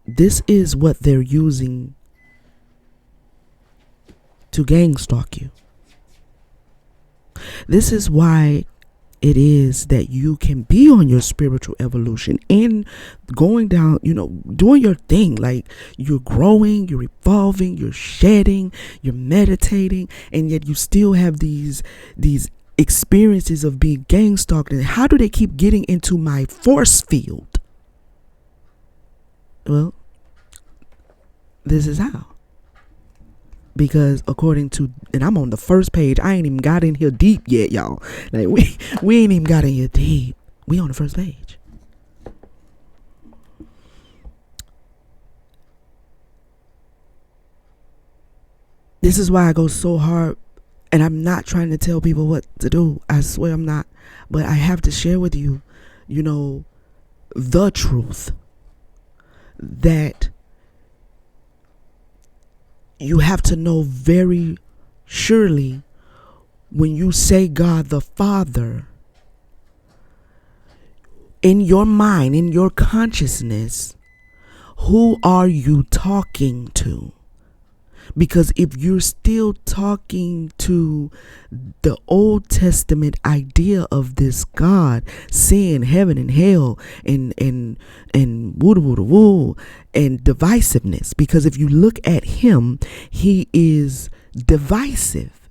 this is what they're using to gang stalk you. This is why it is that you can be on your spiritual evolution and going down, doing your thing. Like, you're growing, you're evolving, you're shedding, you're meditating, and yet you still have these experiences of being gang stalked. And how do they keep getting into my force field? Well, this is how. Because according to, and I'm on the first page, I ain't even got in here deep yet, y'all. Like, we ain't even got in here deep. We on the first page. This is why I go so hard, and I'm not trying to tell people what to do. I swear I'm not. But I have to share with you, the truth, that you have to know very surely when you say God the Father, in your mind, in your consciousness, who are you talking to? Because if you're still talking to the Old Testament idea of this God seeing heaven and hell and woo woo woo and divisiveness, because if you look at him, he is divisive.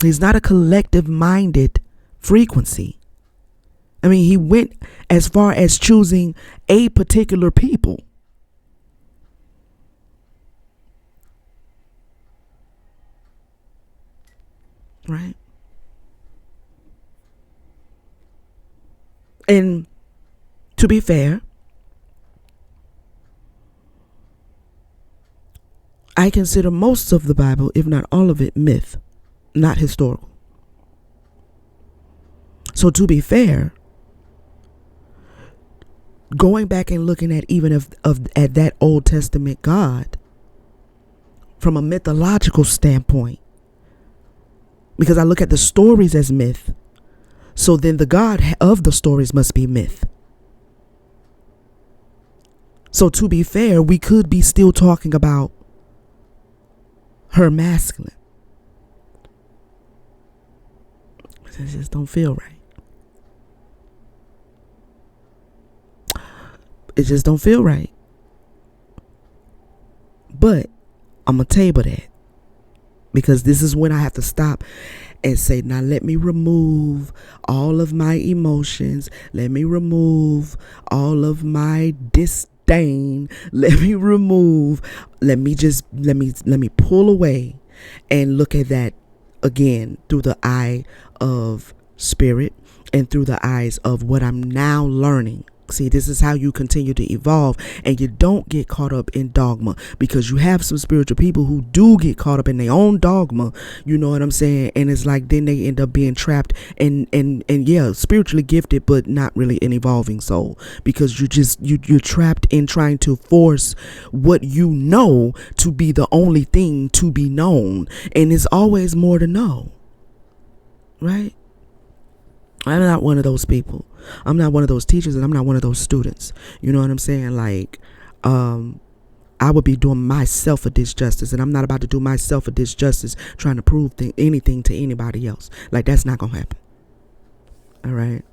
He's not a collective minded frequency. I mean, he went as far as choosing a particular people. Right? And to be fair, I consider most of the Bible, if not all of it, myth, not historical. So to be fair, going back and looking at even at that Old Testament God from a mythological standpoint, because I look at the stories as myth, so then the God of the stories must be myth. So to be fair, we could be still talking about her masculine. It just don't feel right. It just don't feel right. But I'm going to table that, because this is when I have to stop and say, now let me remove all of my emotions. Let me remove all of my disdain. Let me pull away and look at that again through the eye of spirit and through the eyes of what I'm now learning. See, this is how you continue to evolve, and you don't get caught up in dogma, because you have some spiritual people who do get caught up in their own dogma. You know what I'm saying? And it's like then they end up being trapped and yeah, spiritually gifted, but not really an evolving soul, because you're trapped in trying to force what you know to be the only thing to be known, and it's always more to know, right? I'm not one of those people. I'm not one of those teachers, and I'm not one of those students. You know what I'm saying? Like, I would be doing myself a disjustice, and I'm not about to do myself a disjustice trying to prove anything to anybody else. Like, that's not gonna happen. All right.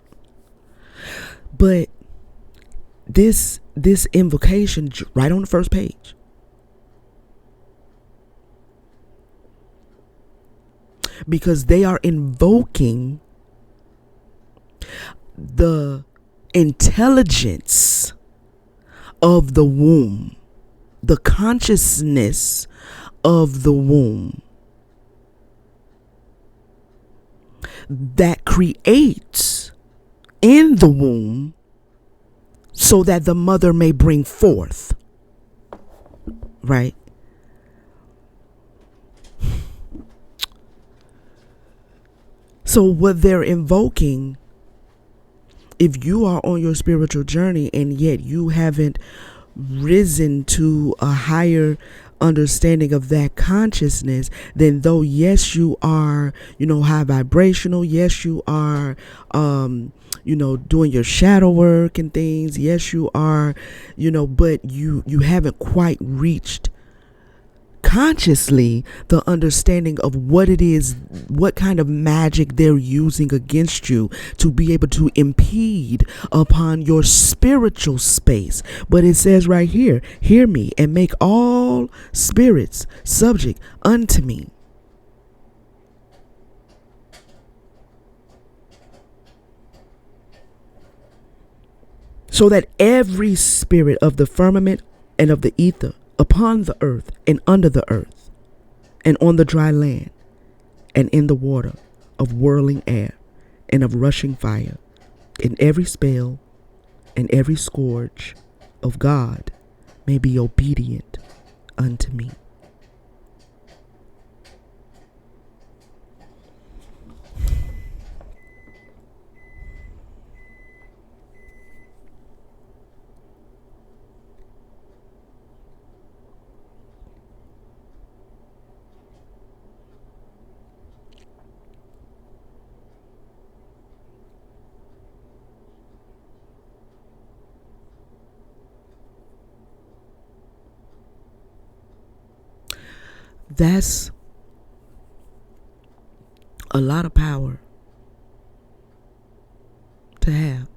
But this invocation right on the first page, because they are invoking the intelligence of the womb, the consciousness of the womb that creates in the womb so that the mother may bring forth, right? So what they're invoking, if you are on your spiritual journey and yet you haven't risen to a higher understanding of that consciousness, then though yes you are, high vibrational, yes you are doing your shadow work and things, yes you are, but you haven't quite reached consciously the understanding of what it is, what kind of magic they're using against you to be able to impede upon your spiritual space. But it says right here, hear me and make all spirits subject unto me. So that every spirit of the firmament and of the ether, upon the earth and under the earth, and on the dry land, and in the water, of whirling air, and of rushing fire, in every spell and every scourge of God may be obedient unto me. That's a lot of power to have.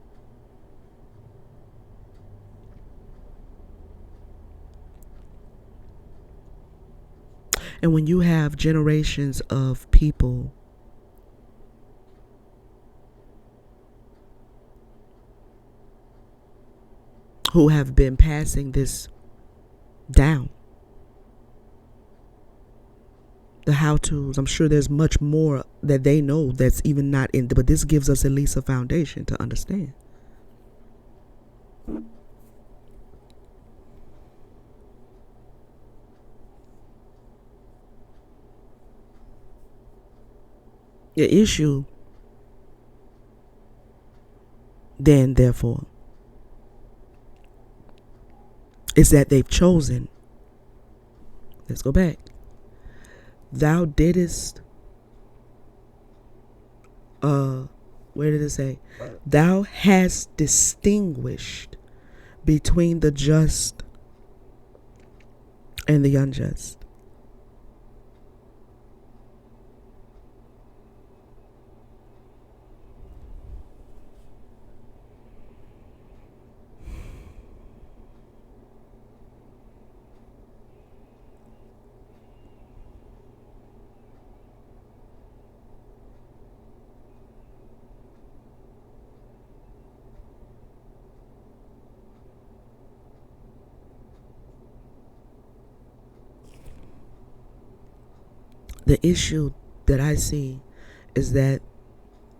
And when you have generations of people who have been passing this down, the how-tos, I'm sure there's much more that they know that's even not in, but this gives us at least a foundation to understand. The issue then, therefore, is that they've chosen. Let's go back. Thou didst, where did it say? Thou hast distinguished between the just and the unjust. The issue that I see is that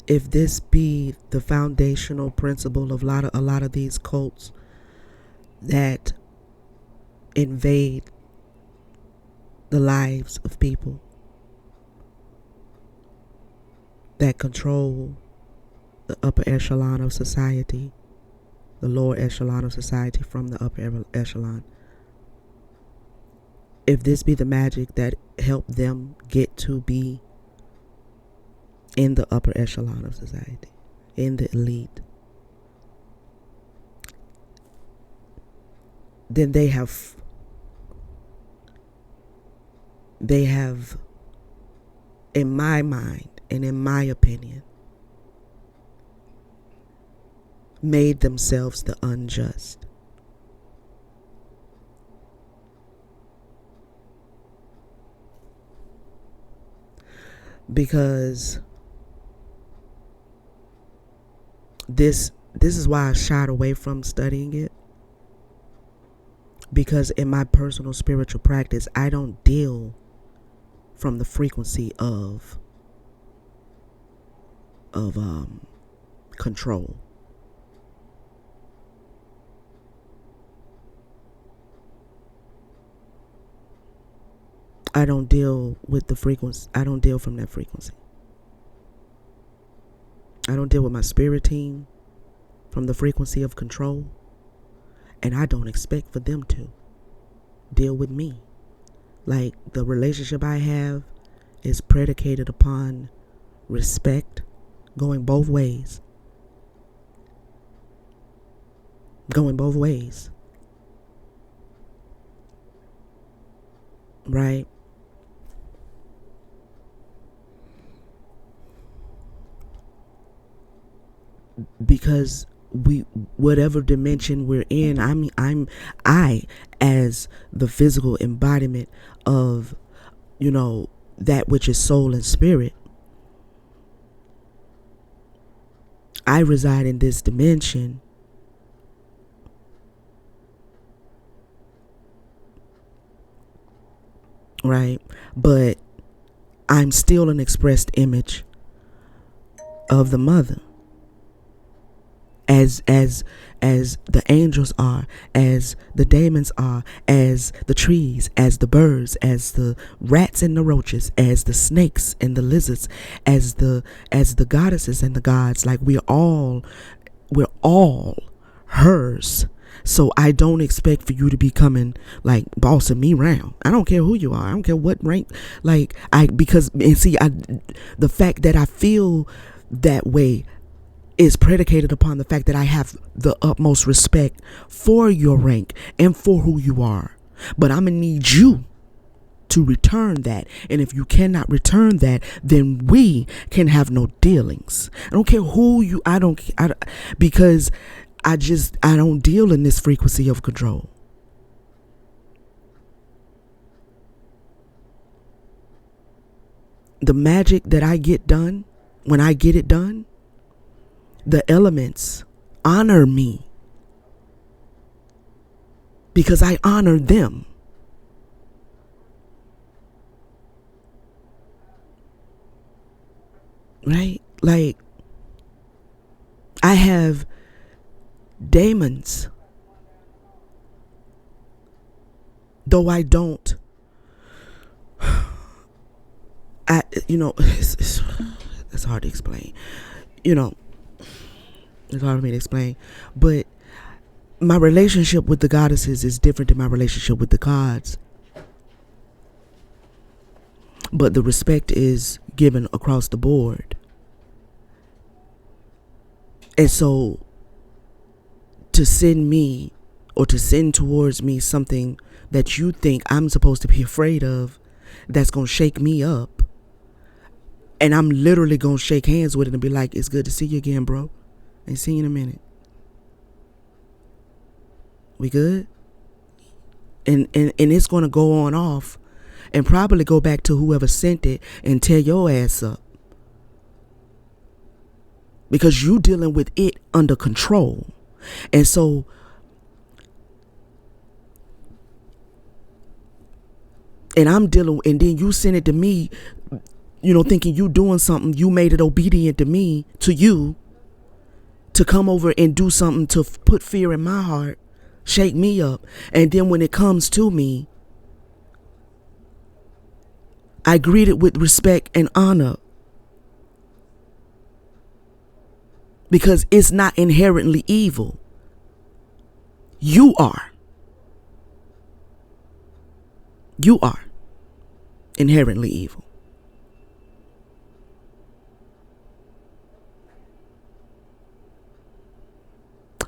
if this be the foundational principle of a lot of these cults that invade the lives of people, that control the upper echelon of society, the lower echelon of society from the upper echelon, if this be the magic that helped them get to be in the upper echelon of society, in the elite, then they have in my mind and in my opinion made themselves the unjust. Because this is why I shied away from studying it. Because in my personal spiritual practice, I don't deal from the frequency of control. I don't deal with the frequency. I don't deal from that frequency. I don't deal with my spirit team from the frequency of control. And I don't expect for them to deal with me. Like, the relationship I have is predicated upon respect, going both ways. Going both ways. Right? Because whatever dimension we're in, I as the physical embodiment of, that which is soul and spirit, I reside in this dimension. Right? But I'm still an expressed image of the mother. As the angels are, as the demons are, as the trees, as the birds, as the rats and the roaches, as the snakes and the lizards, as the goddesses and the gods. Like, we're all hers. So I don't expect for you to be coming like bossing me around. I don't care who you are. I don't care what rank. The fact that I feel that way is predicated upon the fact that I have the utmost respect for your rank and for who you are. But I'm going to need you to return that. And if you cannot return that, then we can have no dealings. I don't care who you, because I don't deal in this frequency of control. The magic that I get done, when I get it done, the elements honor me because I honor them. Right? Like, I have demons, though I don't, it's hard to explain, it's hard for me to explain, but my relationship with the goddesses is different than my relationship with the gods. But the respect is given across the board. And so to send me or to send towards me something that you think I'm supposed to be afraid of, that's going to shake me up, and I'm literally going to shake hands with it and be like, it's good to see you again, bro. Ain't seen you in a minute. We good? And it's going to go on off and probably go back to whoever sent it and tear your ass up. Because you dealing with it under control. And so and I'm dealing, and then you send it to me, thinking you doing something, you made it obedient to you, to come over and do something to put fear in my heart, shake me up. And then when it comes to me, I greet it with respect and honor. Because it's not inherently evil. You are. You are inherently evil.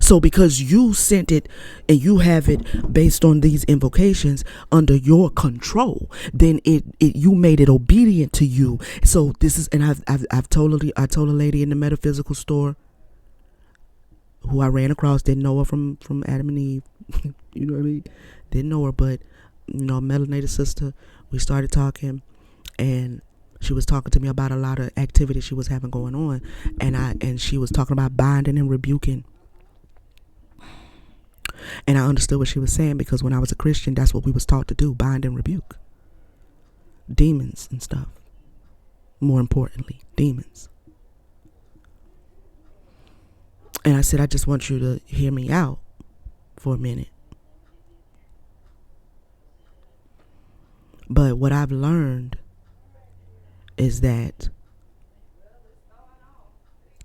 So because you sent it and you have it based on these invocations under your control, then you made it obedient to you. So this is, and I told a lady in the metaphysical store who I ran across, didn't know her from Adam and Eve, you know what I mean? Didn't know her, but melanated sister. We started talking, and she was talking to me about a lot of activity she was having going on, and she was talking about binding and rebuking. And I understood what she was saying, because when I was a Christian, that's what we was taught to do, bind and rebuke demons and stuff. More importantly, demons. And I said, I just want you to hear me out for a minute. But what I've learned is that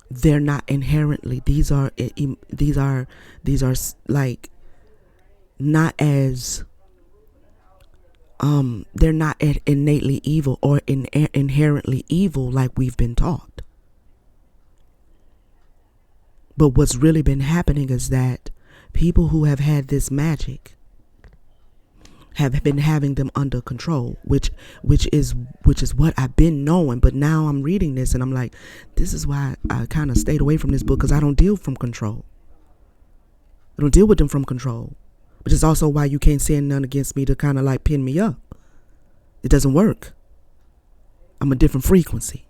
they're not inherently, these are like not as they're not innately evil or inherently evil like we've been taught. But what's really been happening is that people who have had this magic have been having them under control, which is what I've been knowing. But now I'm reading this and I'm like, this is why I kind of stayed away from this book, because I don't deal from control. I don't deal with them from control. But it's also why you can't send none against me to kind of like pin me up. It doesn't work. I'm a different frequency.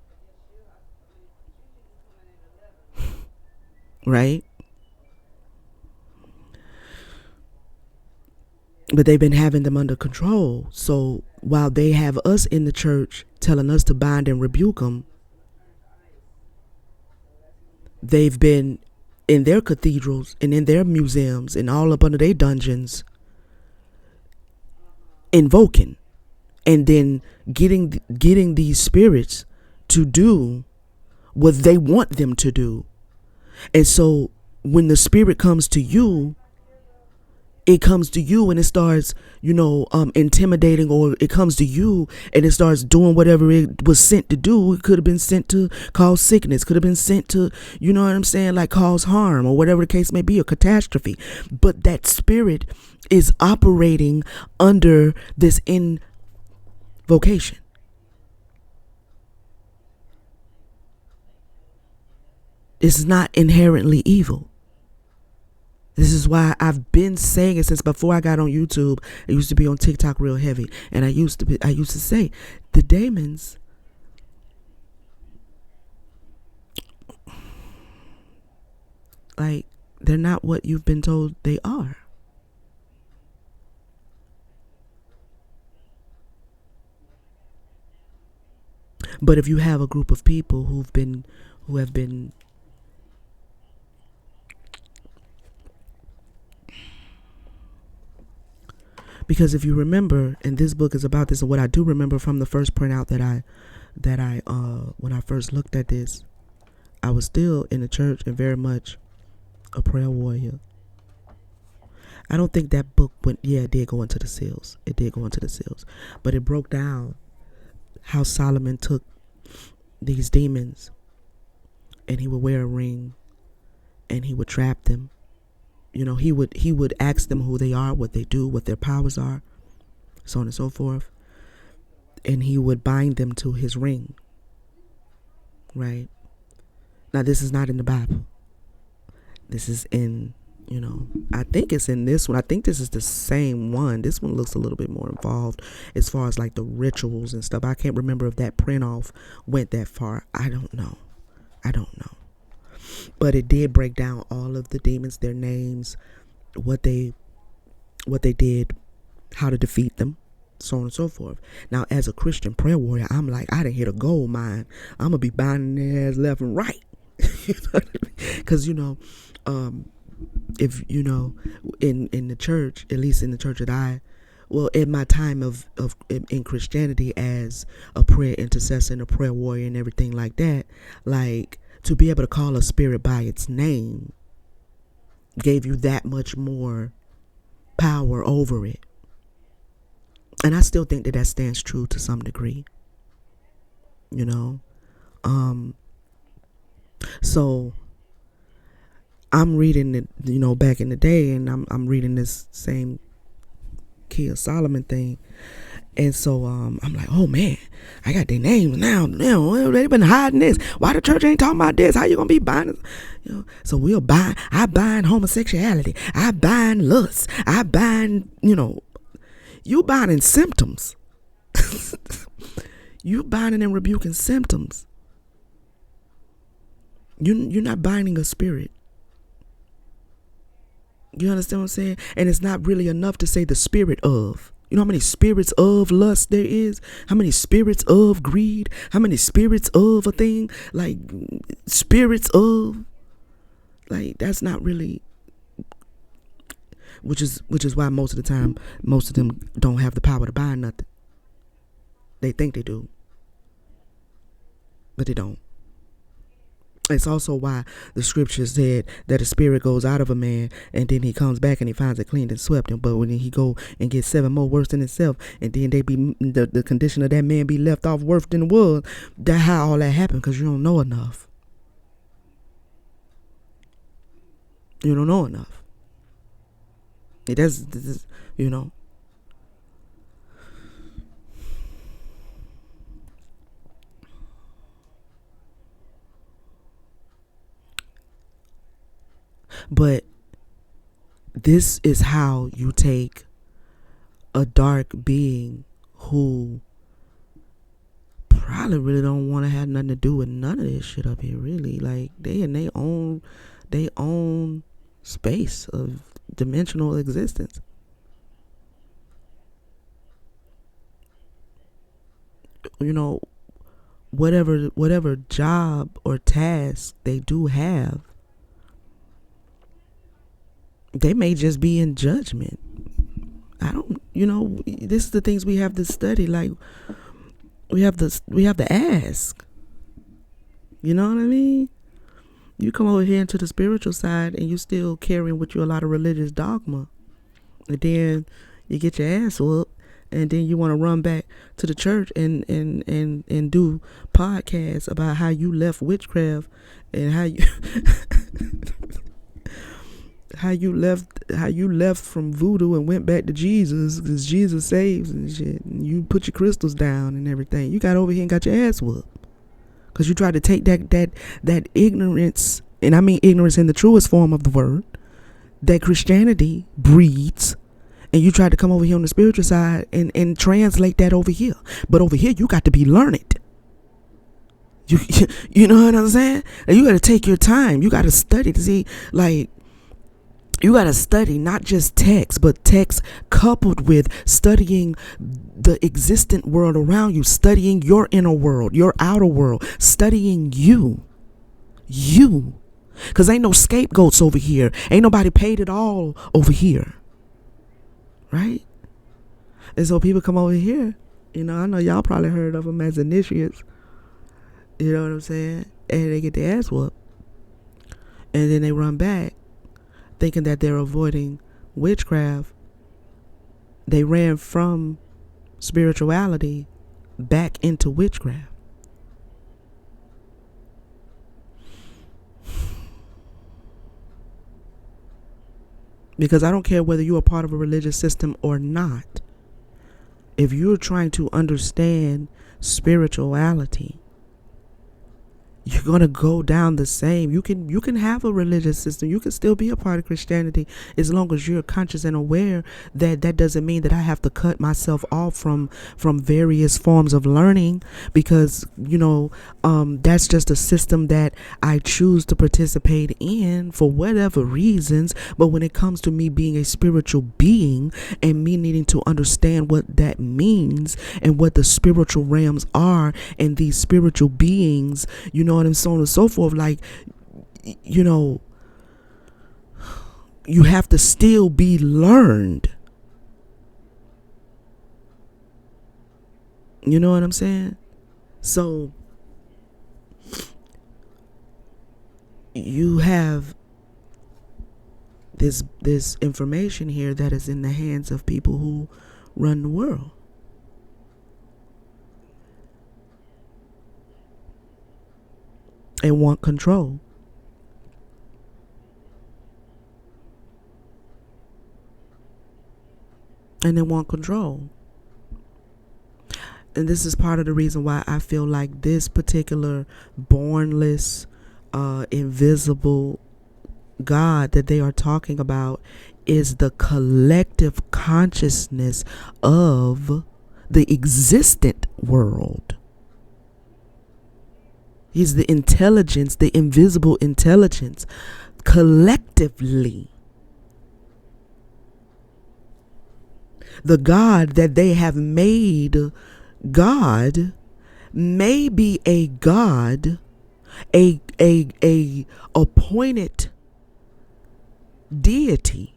Right? But they've been having them under control. So while they have us in the church telling us to bind and rebuke them, they've been in their cathedrals and in their museums and all up under their dungeons invoking, and then getting these spirits to do what they want them to do. And so when the spirit comes to you, it comes to you and it starts, intimidating, or it comes to you and it starts doing whatever it was sent to do. It could have been sent to cause sickness, could have been sent to, like cause harm or whatever the case may be, or catastrophe. But that spirit is operating under this vocation. It's not inherently evil. This is why I've been saying it since before I got on YouTube. I used to be on TikTok real heavy, and I used to say the demons, like, they're not what you've been told they are. But if you have a group of people who have been because if you remember, and this book is about this, and what I do remember from the first printout that I when I first looked at this, I was still in the church and very much a prayer warrior. I don't think that book went, yeah, it did go into the seals. It did go into the seals. But it broke down how Solomon took these demons and he would wear a ring and he would trap them. You know, he would ask them who they are, what they do, what their powers are, so on and so forth. And he would bind them to his ring. Right? Now, this is not in the Bible. This is in, you know, I think it's in this one. I think this is the same one. This one looks a little bit more involved as far as like the rituals and stuff. I can't remember if that print off went that far. I don't know. But it did break down all of the demons, their names, what they did, how to defeat them, so on and so forth. Now, as a Christian prayer warrior, I'm like, I didn't hit a gold mine. I'm going to be binding their ass left and right. You know what I mean? Because, you know, if, you know, in the church, at least in the church that in my time in Christianity as a prayer intercessor and a prayer warrior and everything like that, like, to be able to call a spirit by its name gave you that much more power over it. And I still think that stands true to some degree. You know? So I'm reading it, you know, back in the day, and I'm reading this same Key of Solomon thing. And so I'm like, oh man, I got their names now. They've been hiding this. Why the church ain't talking about this? How you gonna be binding? You know, so I bind homosexuality. I bind lust. I bind, you know, you binding symptoms. You binding and rebuking symptoms. You're not binding a spirit. You understand what I'm saying? And it's not really enough to say the spirit of. You know how many spirits of lust there is? How many spirits of greed? How many spirits of a thing? Like, spirits of, like, that's not really, which is why most of the time, most of them don't have the power to bind nothing. They think they do, but they don't. It's also why the scripture said that a spirit goes out of a man and then he comes back and he finds it cleaned and swept him. But when he go and gets 7 more worse than himself, and then they be the condition of that man be left off worse than it was, that's how all that happened, because you don't know enough. You don't know enough. It does, you know. But this is how you take a dark being who probably really don't want to have nothing to do with none of this shit up here, really. Like, they in their own space of dimensional existence. You know, whatever job or task they do have, they may just be in judgment. I don't, you know, this is the things we have to study. Like, we have to ask. You know what I mean? You come over here into the spiritual side and you still carrying with you a lot of religious dogma. And then you get your ass whooped, and then you want to run back to the church and do podcasts about how you left witchcraft and how you how you left from voodoo and went back to Jesus because Jesus saves and shit. And you put your crystals down and everything. You got over here and got your ass whooped because you tried to take that ignorance, and I mean ignorance in the truest form of the word, that Christianity breeds, and you tried to come over here on the spiritual side and translate that over here. But over here, you got to be learned. You know what I'm saying? And you got to take your time. You got to study to see, like, you got to study not just text, but text coupled with studying the existent world around you, studying your inner world, your outer world, studying you. Because ain't no scapegoats over here. Ain't nobody paid it all over here. Right? And so people come over here. I know y'all probably heard of them as initiates. You know what I'm saying? And they get their ass whooped. And then they run back thinking that they're avoiding witchcraft. They ran from spirituality back into witchcraft. Because I don't care whether you're a part of a religious system or not. If you're trying to understand spirituality, you're going to go down the same. You can have a religious system. You can still be a part of Christianity as long as you're conscious and aware that that doesn't mean that I have to cut myself off from various forms of learning, because, that's just a system that I choose to participate in for whatever reasons. But when it comes to me being a spiritual being and me needing to understand what that means and what the spiritual realms are and these spiritual beings, and so on and so forth, like, you have to still be learned. You know what I'm saying? So you have this information here that is in the hands of people who run the world. And want control. And they want control. And this is part of the reason why I feel like this particular bornless, invisible God that they are talking about is the collective consciousness of the existent world. He's the intelligence, the invisible intelligence, collectively. The God that they have made God may be a God, a appointed deity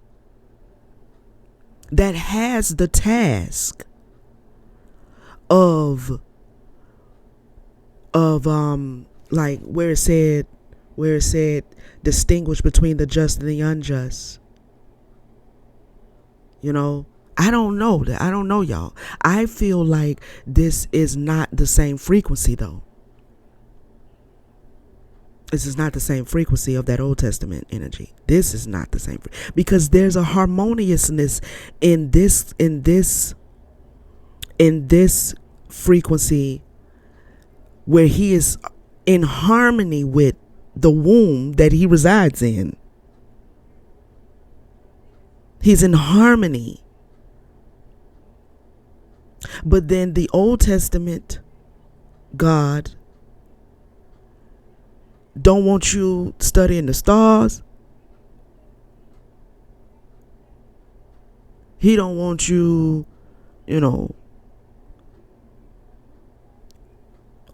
that has the task of like where it said distinguish between the just and the unjust. I don't know that. I don't know, y'all. I feel like this is not the same frequency, though. This is not the same frequency of that Old Testament energy. This is not the same, because there's a harmoniousness in this frequency where he is in harmony with the womb that he resides in. He's in harmony. But then the Old Testament God don't want you studying the stars. He don't want you,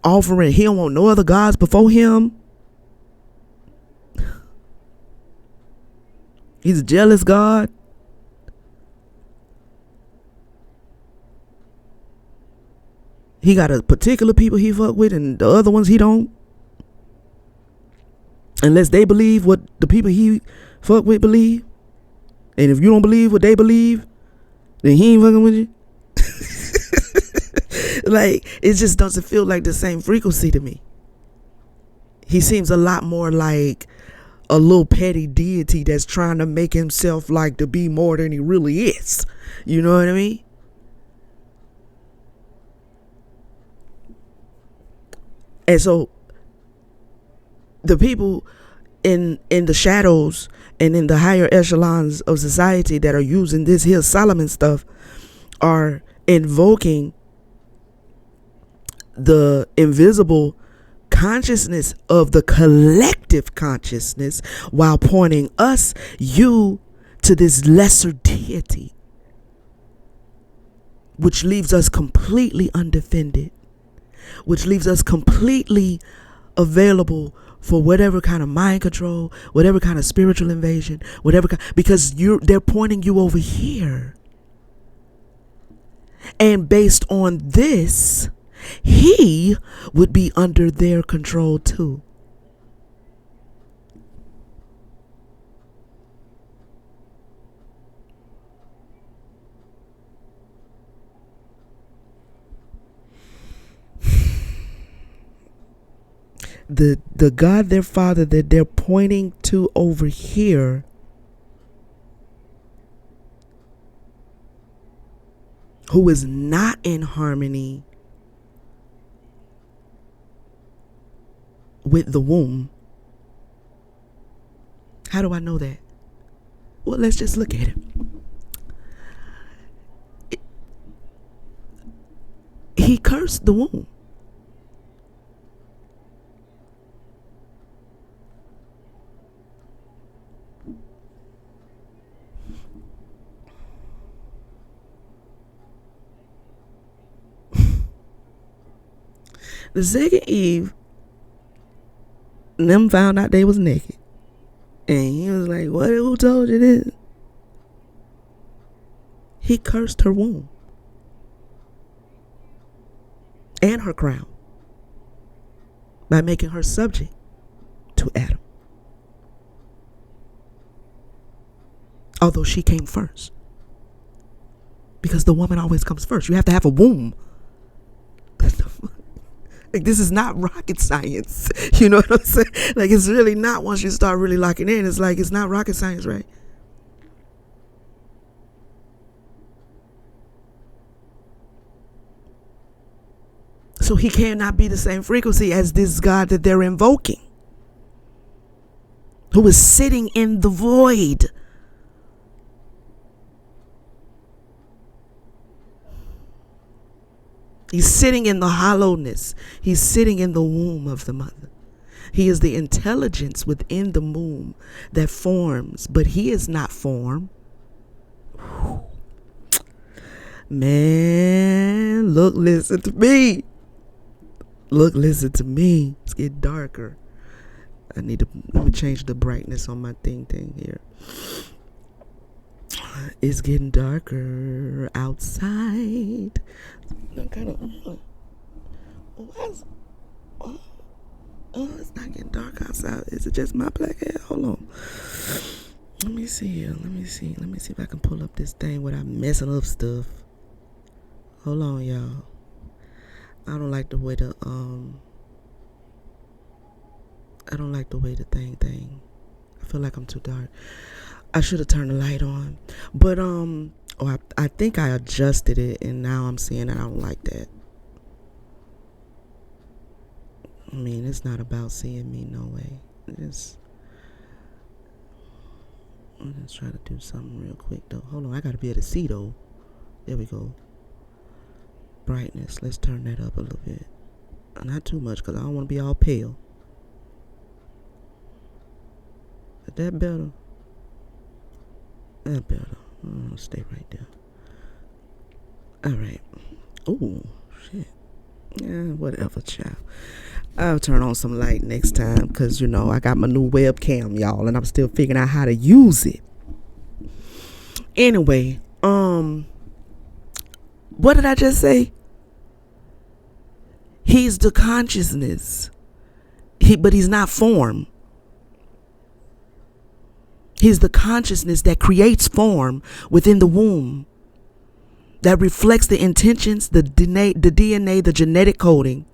offering. He don't want no other gods before him. He's a jealous God. He got a particular people he fuck with and the other ones he don't. Unless they believe what the people he fuck with believe. And if you don't believe what they believe, then he ain't fucking with you. Like, it just doesn't feel like the same frequency to me. He seems a lot more like a little petty deity that's trying to make himself like to be more than he really is. You know what I mean? And so the people in the shadows and in the higher echelons of society that are using this here Solomon stuff are invoking the invisible consciousness of the collective consciousness while pointing us, you, to this lesser deity, which leaves us completely undefended, which leaves us completely available for whatever kind of mind control, whatever kind of spiritual invasion, because they're pointing you over here. And based on this, he would be under their control too. The God, their father, that they're pointing to over here, who is not in harmony with the womb. How do I know that? Well, let's just look at it. He cursed the womb. The second Eve, them found out they was naked. And he was like, what? Who told you this? He cursed her womb. And her crown. By making her subject to Adam. Although she came first. Because the woman always comes first. You have to have a womb. Like, this is not rocket science. You know what I'm saying? Like, it's really not, once you start really locking in, it's like, it's not rocket science, right? So he cannot be the same frequency as this God that they're invoking, who is sitting in the void. He's sitting in the hollowness. He's sitting in the womb of the mother. He is the intelligence within the womb that forms, but he is not form. Man, look, listen to me. Look, listen to me. It's getting darker. Let me change the brightness on my thing here. It's getting darker outside. It's not getting dark outside. Is it just my black hair? Hold on. Let me see here. Let me see if I can pull up this thing without messing up stuff. Hold on, y'all. I don't like the way the thing. I feel like I'm too dark. I should have turned the light on. But I think I adjusted it, and now I'm seeing that I don't like that. I mean, it's not about seeing me, no way. Let's try to do something real quick though. Hold on, I gotta be able to see though. There we go. Brightness, let's turn that up a little bit. Not too much, because I don't want to be all pale. Is that better? That better. I'll stay right there. Alright. Oh, shit. Yeah, whatever, child. I'll turn on some light next time, because, I got my new webcam, y'all, and I'm still figuring out how to use it. Anyway, what did I just say? He's the consciousness. But he's not form. He's the consciousness that creates form within the womb, that reflects the intentions, the DNA, the genetic coding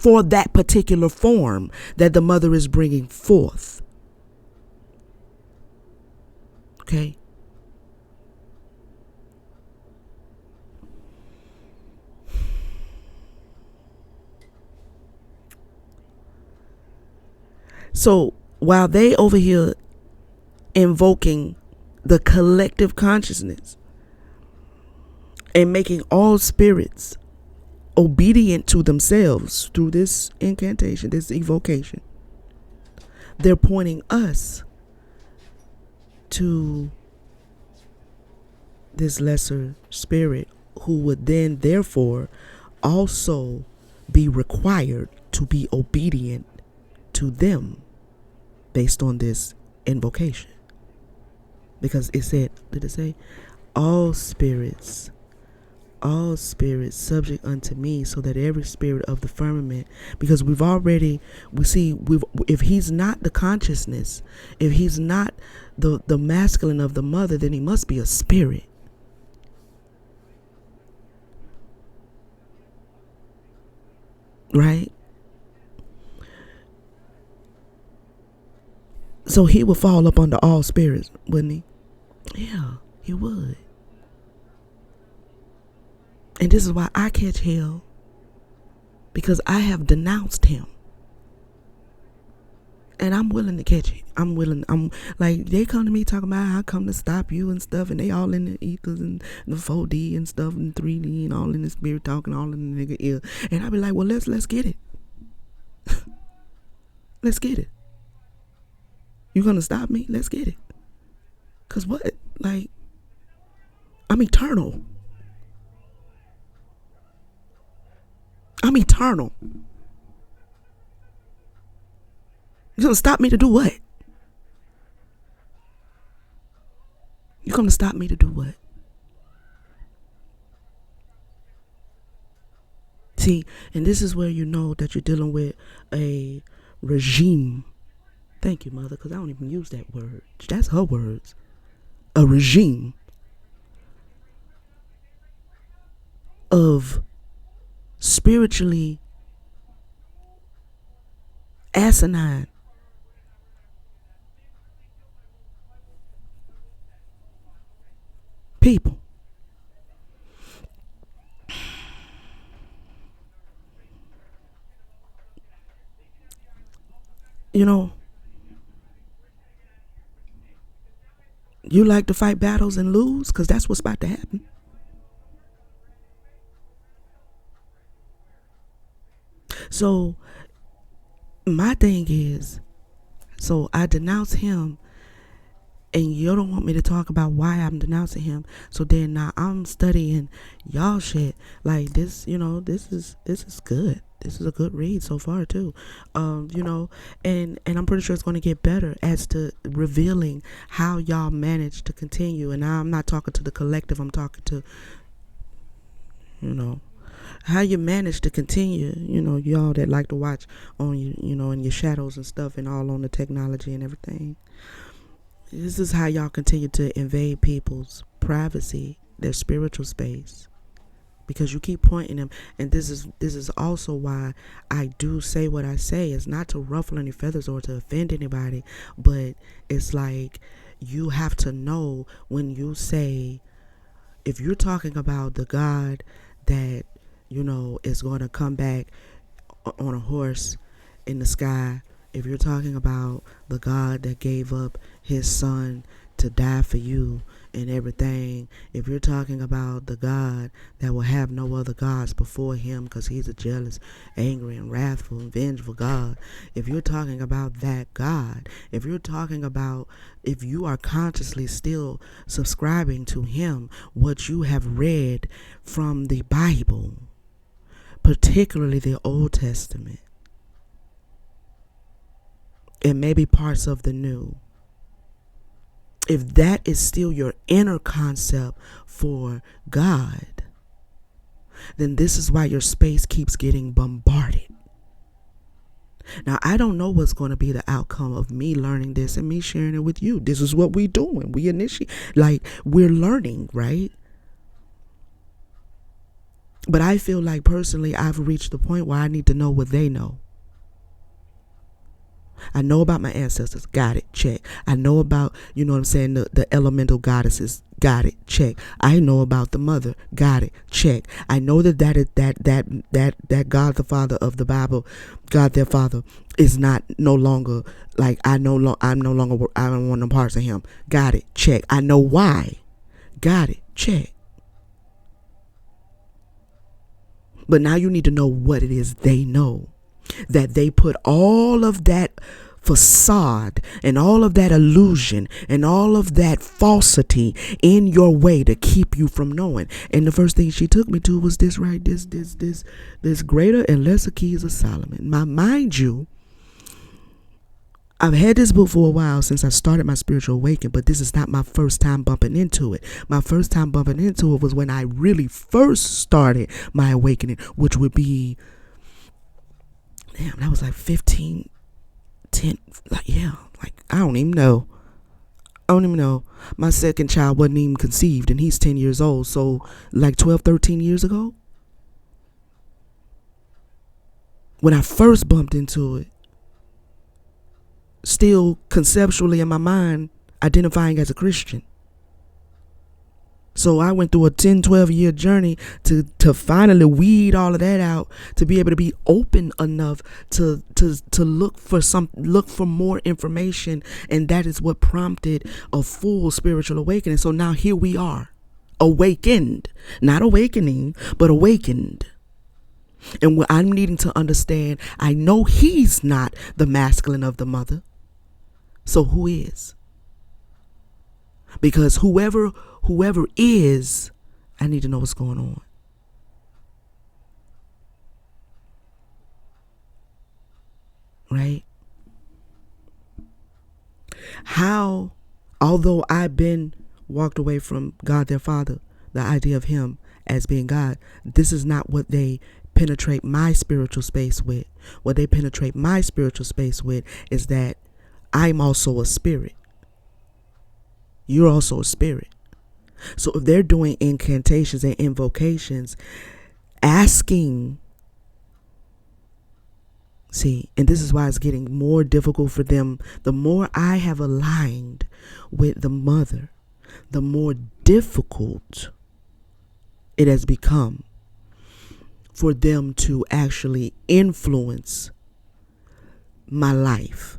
for that particular form that the mother is bringing forth. Okay? So while they over here invoking the collective consciousness and making all spirits obedient to themselves through this incantation, this evocation, they're pointing us to this lesser spirit who would then therefore also be required to be obedient to them based on this invocation. Because it said, did it say, all spirits subject unto me, so that every spirit of the firmament, because if he's not the consciousness, if he's not the masculine of the mother, then he must be a spirit. Right? So he would fall up under all spirits, wouldn't he? Yeah, he would. And this is why I catch hell, because I have denounced him. And I'm willing to catch it. I'm like, they come to me talking about I come to stop you and stuff, and they all in the ethers and the 4D and stuff and 3D and all in the spirit talking all in the nigga ear. And I be like, well, let's get it. Let's get it. You gonna stop me? Let's get it. Cause what? Like, I'm eternal. I'm eternal. You gonna stop me to do what? You gonna stop me to do what? See, and this is where you know that you're dealing with a regime. Thank you, mother, because I don't even use that word. That's her words. A regime of spiritually asinine people. You know, you like to fight battles and lose, because that's what's about to happen. So my thing is, so I denounce him, and you don't want me to talk about why I'm denouncing him. So then now I'm studying y'all shit like this. You know, this is good. This is a good read so far too. You know, and I'm pretty sure it's going to get better as to revealing how y'all manage to continue. And now I'm not talking to the collective. I'm talking to, you know, how you manage to continue, you know, y'all that like to watch on you know, in your shadows and stuff, and all on the technology and everything. This is how y'all continue to invade people's privacy, their spiritual space, because you keep pointing them. And this is also why I do say what I say. It's not to ruffle any feathers or to offend anybody, but it's like, you have to know when you say, if you're talking about the God that, you know, is going to come back on a horse in the sky, if you're talking about the God that gave up his son to die for you and everything, if you're talking about the God that will have no other gods before him because he's a jealous, angry, and wrathful and vengeful God, if you're talking about that God, if you're talking about, if you are consciously still subscribing to him, what you have read from the Bible, particularly the Old Testament, and maybe parts of the New, if that is still your inner concept for God, then this is why your space keeps getting bombarded. Now, I don't know what's going to be the outcome of me learning this and me sharing it with you. This is what we're doing. We initiate, like, we're learning, right? But I feel like personally I've reached the point where I need to know what they know. I know about my ancestors. Got it. Check. I know about, you know what I'm saying, the elemental goddesses. Got it. Check. I know about the mother. Got it. Check. I know that God the Father of the Bible, God their Father, is not no longer like I don't want no parts of him. Got it. Check. I know why. Got it. Check. But now you need to know what it is they know. That they put all of that facade and all of that illusion and all of that falsity in your way to keep you from knowing. And the first thing she took me to was this, right? This greater and lesser keys of Solomon. Mind you, I've had this book for a while since I started my spiritual awakening, but this is not my first time bumping into it. My first time bumping into it was when I really first started my awakening, which would be, damn, that was like 15, 10, like, yeah, like, I don't even know. My second child wasn't even conceived, and he's 10 years old, so like 12, 13 years ago. When I first bumped into it, still conceptually in my mind, identifying as a Christian. So I went through a 10, 12 year journey to finally weed all of that out, to be able to be open enough to look for more information. And that is what prompted a full spiritual awakening. So now here we are, awakened, not awakening, but awakened. And what I'm needing to understand, I know he's not the masculine of the mother. So who is? Because whoever is, I need to know what's going on. Right? How, although I've been walked away from God their Father, the idea of him as being God, this is not what they penetrate my spiritual space with. What they penetrate my spiritual space with is that I'm also a spirit. You're also a spirit. So if they're doing incantations and invocations, asking, see, and this is why it's getting more difficult for them. The more I have aligned with the mother, the more difficult it has become for them to actually influence my life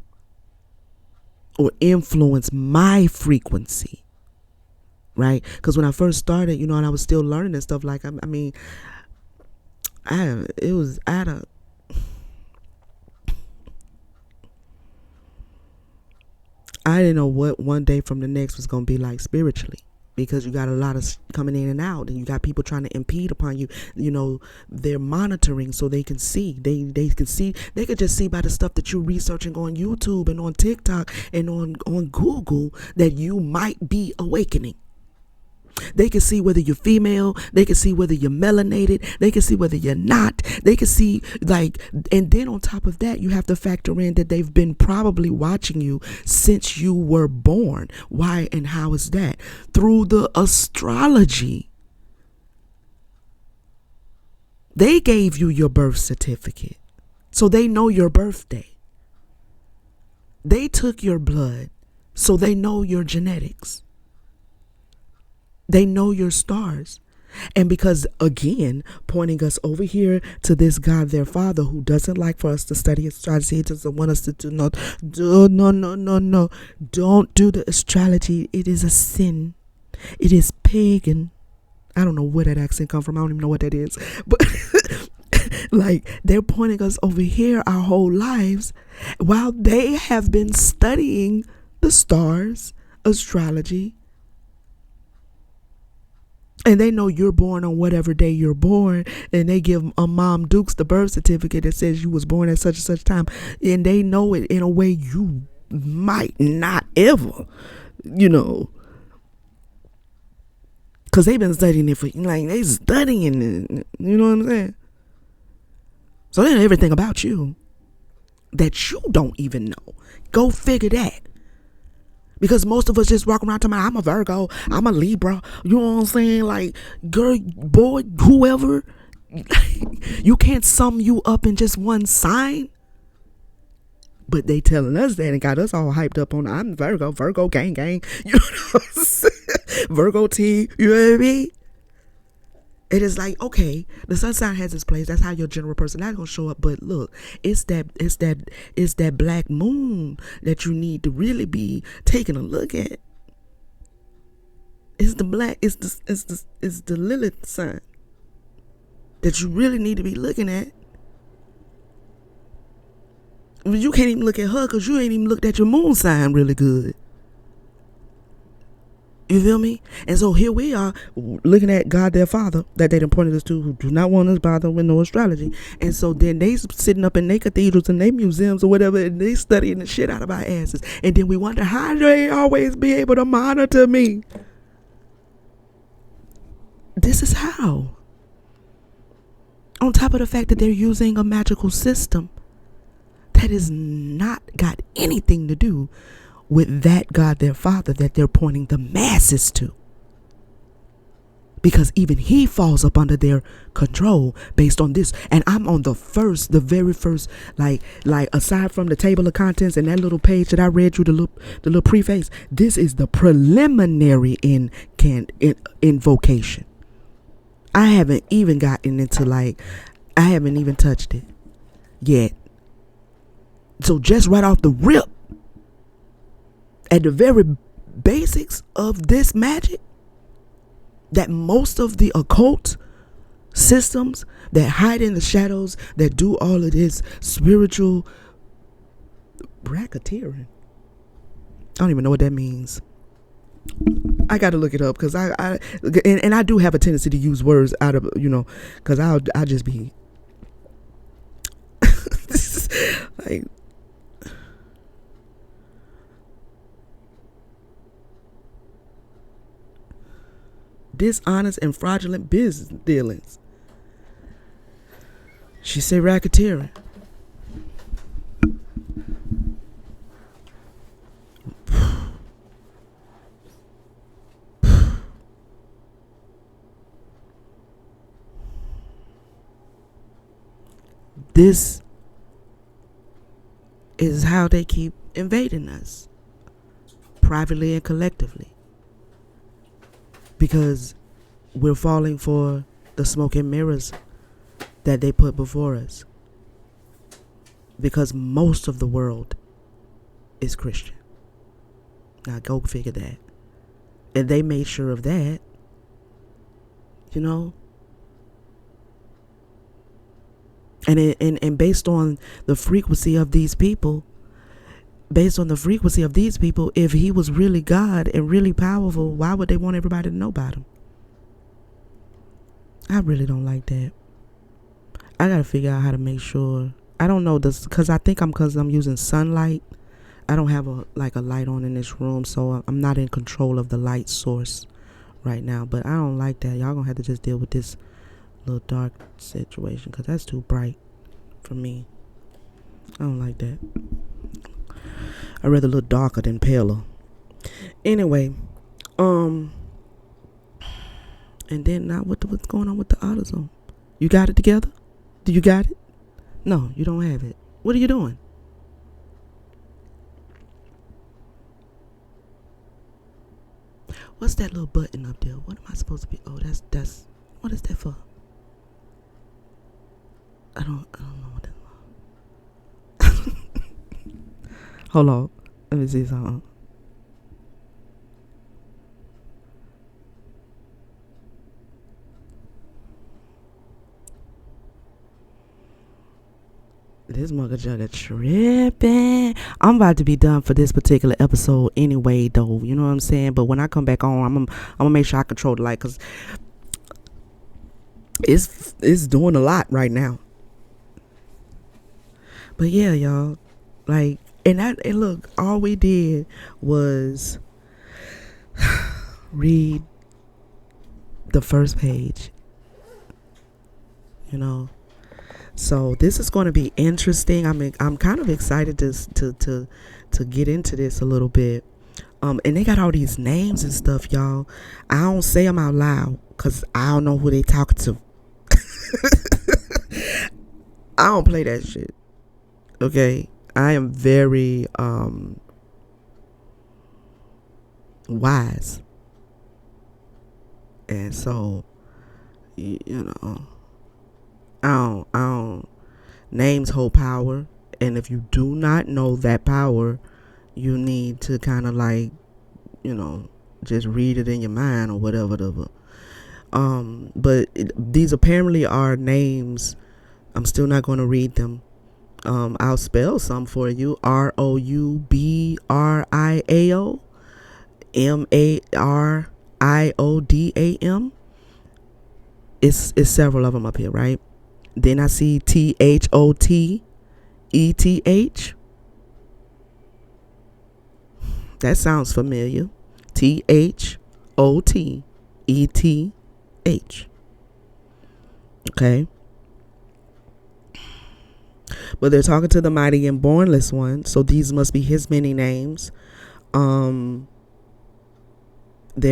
or influence my frequency. Right? Because when I first started, you know, and I was still learning and stuff, like, I didn't know what one day from the next was going to be like spiritually, because you got a lot of coming in and out, and you got people trying to impede upon you. You know, they're monitoring so they can see. They could just see by the stuff that you're researching on YouTube and on TikTok and on Google that you might be awakening. They can see whether you're female. They can see whether you're melanated. They can see whether you're not. They can see, like, and then on top of that, you have to factor in that they've been probably watching you since you were born. Why and how is that? Through the astrology. They gave you your birth certificate, so they know your birthday. They took your blood, so they know your genetics. They know your stars. And because, again, pointing us over here to this God, their Father, who doesn't like for us to study astrology, doesn't want us to do no. Don't do the astrology. It is a sin. It is pagan. I don't know where that accent come from. I don't even know what that is. But like, they're pointing us over here our whole lives while they have been studying the stars, astrology. And they know you're born on whatever day you're born, and they give Mom Dukes the birth certificate that says you was born at such and such time, and they know it in a way you might not ever, you know, because they've been studying it for, like, they studying it, you know what I'm saying? So they know everything about you that you don't even know. Go figure that. Because most of us just walk around talking about, I'm a Virgo, I'm a Libra, you know what I'm saying? Like, girl, boy, whoever, You can't sum you up in just one sign. But they telling us that and got us all hyped up on, I'm Virgo gang gang. You know what I'm saying? Virgo T, you know what I mean? It is like, okay, the sun sign has its place. That's how your general personality gonna show up. But look, it's that black moon that you need to really be taking a look at. It's the Lilith sign that you really need to be looking at. You can't even look at her because you ain't even looked at your moon sign really good. You feel me? And so here we are looking at God their Father that they done pointed us to, who do not want us bother with no astrology. And so then they sitting up in their cathedrals and their museums or whatever, and they studying the shit out of our asses. And then we wonder, how do they always be able to monitor me? This is how. On top of the fact that they're using a magical system that has not got anything to do with that God their Father that they're pointing the masses to, because even he falls up under their control based on this. And I'm on the very first, like aside from the table of contents and that little page that I read you, the little preface, this is the preliminary invocation. I haven't even gotten into I haven't even touched it yet. So just right off the rip, at the very basics of this magic, that most of the occult systems that hide in the shadows, that do all of this spiritual racketeering, I don't even know what that means. I got to look it up because I do have a tendency to use words out of, because I'll just be like, dishonest and fraudulent business dealings. She said racketeering. This is how they keep invading us, privately and collectively, because we're falling for the smoke and mirrors that they put before us, because most of the world is Christian. Now go figure that. And they made sure of that, And based on the frequency of these people, if he was really God and really powerful, why would they want everybody to know about him? I really don't like that. I gotta figure out how to make sure. I don't know this because I'm using sunlight. I don't have a light on in this room, so I'm not in control of the light source right now. But I don't like that. Y'all gonna have to just deal with this little dark situation because that's too bright for me. I don't like that. I'd rather look darker than paler. Anyway, and then now what's going on with the AutoZone? You got it together? Do you got it? No, you don't have it. What are you doing? What's that little button up there? What am I supposed to be? Oh, that's what is that for? I don't know what that is. Hold on. Let me see something. This mugger jugger tripping. I'm about to be done for this particular episode anyway, though. You know what I'm saying? But when I come back on, I'm gonna make sure I control the light because it's doing a lot right now. But yeah, y'all, and look, all we did was read the first page, So this is going to be interesting. I'm kind of excited to get into this a little bit. And they got all these names and stuff, y'all. I don't say them out loud because I don't know who they talking to. I don't play that shit. Okay, I am very wise, and so you know, I don't. Names hold power, and if you do not know that power, you need to kind of like, just read it in your mind or whatever. But these apparently are names. I'm still not going to read them. I'll spell some for you. Roubriao, Mariodam. It's several of them up here, right? Then I see THOTETH. That sounds familiar. THOTETH. Okay. But they're talking to the mighty and bornless one, so these must be his many names. They're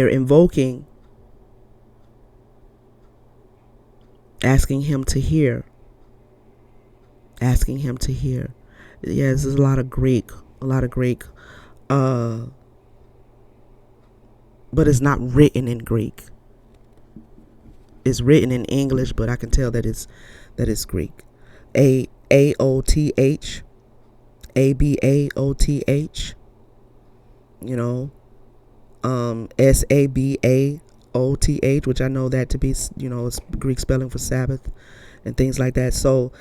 invoking, asking him to hear. Asking him to hear. Yeah, this is a lot of Greek. But it's not written in Greek. It's written in English, but I can tell that it's Greek. AOTH, ABAOTH, SABAOTH, which I know that to be, it's Greek spelling for Sabbath and things like that. So,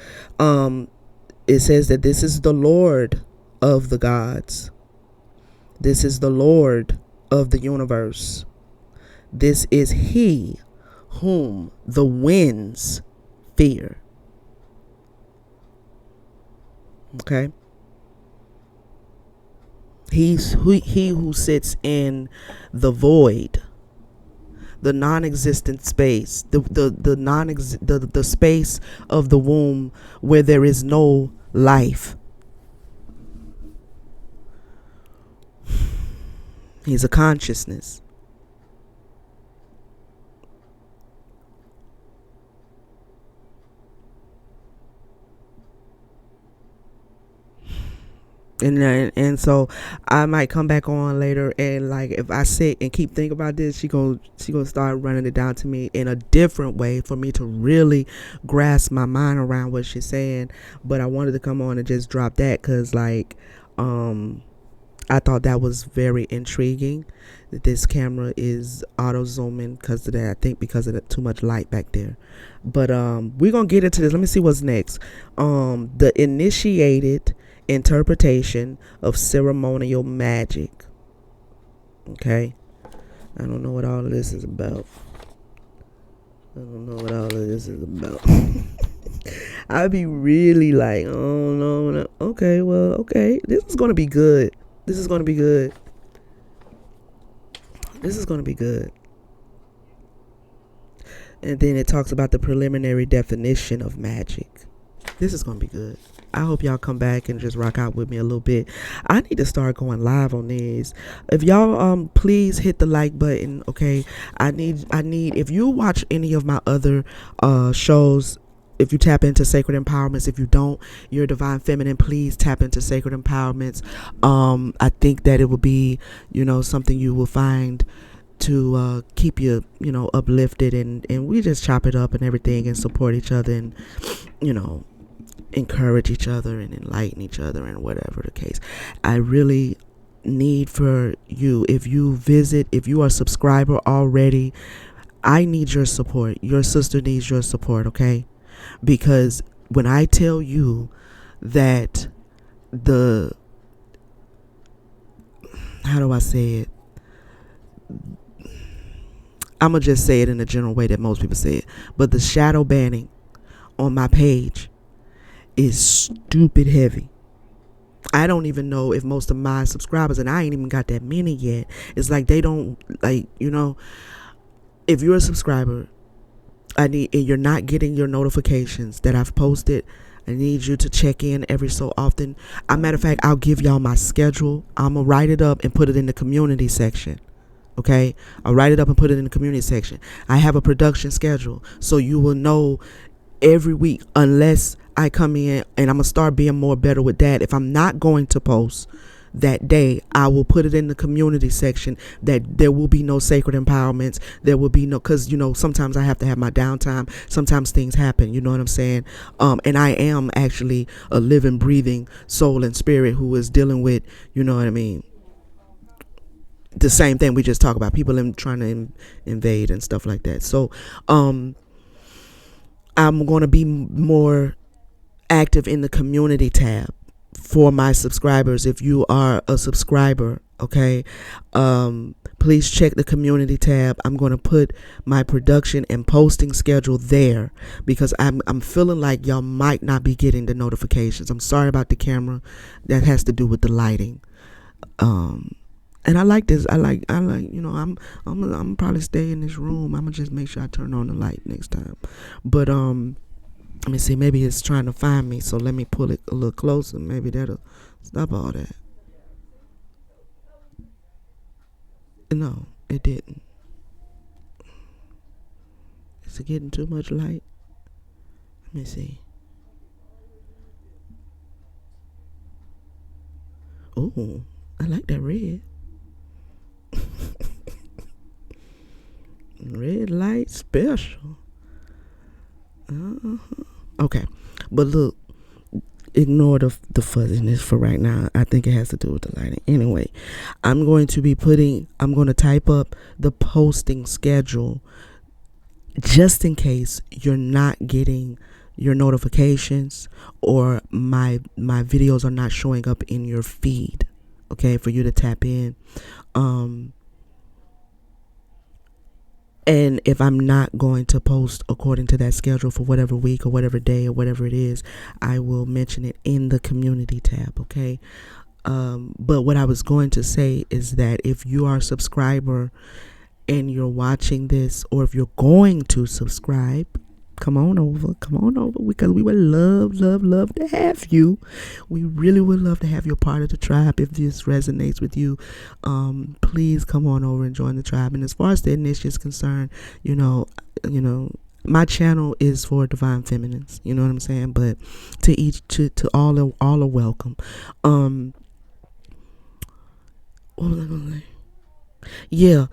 it says that this is the Lord of the gods. This is the Lord of the universe. This is he whom the winds fear. Okay. He who sits in the void, the non-existent space, the space of the womb where there is no life. He's a consciousness. And so I might come back on later, and like if I sit and keep thinking about this, she gonna start running it down to me in a different way for me to really grasp my mind around what she's saying. But I wanted to come on and just drop that because like I thought that was very intriguing that this camera is auto zooming because of that. I think because of the too much light back there. But we're gonna get into this. Let me see what's next. The initiated interpretation of ceremonial magic. Okay, I don't know what all of this is about. I'd be really like, oh no. Okay, this is gonna be good. And then it talks about the preliminary definition of magic. This is gonna be good. I hope y'all come back and just rock out with me a little bit. I need to start going live on these. If y'all please hit the like button, okay? I need if you watch any of my other shows, if you tap into Sacred Empowerments, if you don't, you're Divine Feminine, please tap into Sacred Empowerments. I think that it will be, something you will find to keep you, uplifted, and we just chop it up and everything and support each other and, encourage each other and enlighten each other and whatever the case. I really need for you, if you are a subscriber already, I need your support. Your sister needs your support, okay? Because when I tell you that how do I say it? I'm going to just say it in a general way that most people say it. But the shadow banning on my page is stupid heavy. I don't even know if most of my subscribers, and I ain't even got that many yet, it's like they don't, like, if you're a subscriber, and you're not getting your notifications that I've posted, I need you to check in every so often. As a matter of fact, I'll give y'all my schedule. I'm going to write it up and put it in the community section. Okay? I'll write it up and put it in the community section. I have a production schedule, so you will know every week, unless I come in and I'm gonna start being more better with that. If I'm not going to post that day, I will put it in the community section that there will be no sacred empowerments. There will be no, because sometimes I have to have my downtime. Sometimes things happen, you know what I'm saying? And I am actually a living, breathing soul and spirit who is dealing with, you know what I mean, the same thing we just talked about, people trying to invade and stuff like that. So I'm going to be more active in the community tab for my subscribers. If you are a subscriber, okay, please check the community tab. I'm going to put my production and posting schedule there because I'm feeling like y'all might not be getting the notifications. I'm sorry about the camera. That has to do with the lighting. And I like this. I like, I'm probably stay in this room. I'm gonna just make sure I turn on the light next time. But let me see, maybe it's trying to find me, so let me pull it a little closer. Maybe that'll stop all that. No, it didn't. Is it getting too much light? Let me see. Oh, I like that red. Red light special. Okay, but look, ignore the fuzziness for right now. I think it has to do with the lighting. Anyway, I'm going to type up the posting schedule just in case you're not getting your notifications or my videos are not showing up in your feed, okay, for you to tap in. And if I'm not going to post according to that schedule for whatever week or whatever day or whatever it is, I will mention it in the community tab, okay? But what I was going to say is that if you are a subscriber and you're watching this, or if you're going to subscribe, come on over, because we would love to have you. We really would love to have you a part of the tribe. If this resonates with you, please come on over and join the tribe. And as far as the initiative is concerned, my channel is for divine feminines, you know what I'm saying? But to all are welcome. What was I gonna say? Yeah,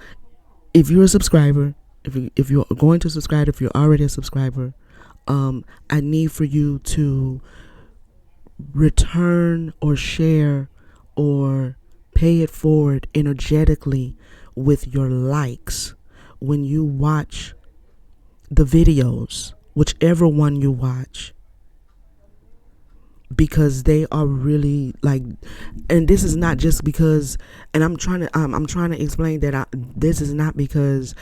if you're a subscriber, if you're going to subscribe, if you're already a subscriber, I need for you to return or share or pay it forward energetically with your likes when you watch the videos, whichever one you watch, because they are really like, and this is not just because, and I'm trying to explain that this is not because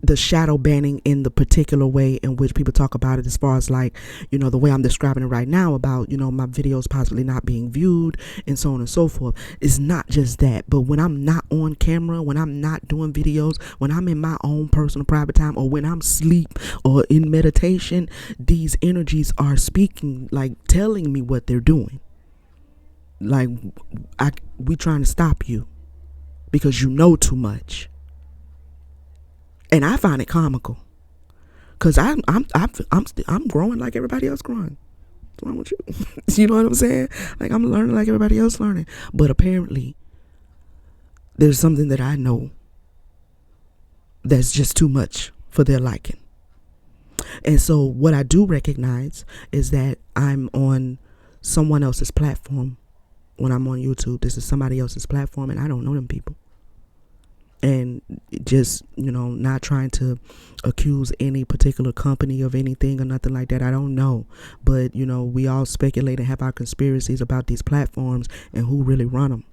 the shadow banning in the particular way in which people talk about it, as far as like, the way I'm describing it right now about, my videos possibly not being viewed and so on and so forth. It's not just that, but when I'm not on camera, when I'm not doing videos, when I'm in my own personal private time, or when I'm asleep or in meditation, these energies are speaking, like telling me what they're doing. Like, we trying to stop you because you know too much. And I find it comical, cause I'm growing like everybody else growing. What's wrong with you? You know what I'm saying? Like, I'm learning like everybody else learning. But apparently, there's something that I know that's just too much for their liking. And so, what I do recognize is that I'm on someone else's platform. When I'm on YouTube, this is somebody else's platform, and I don't know them people. And just, not trying to accuse any particular company of anything or nothing like that. I don't know. But, we all speculate and have our conspiracies about these platforms and who really run them.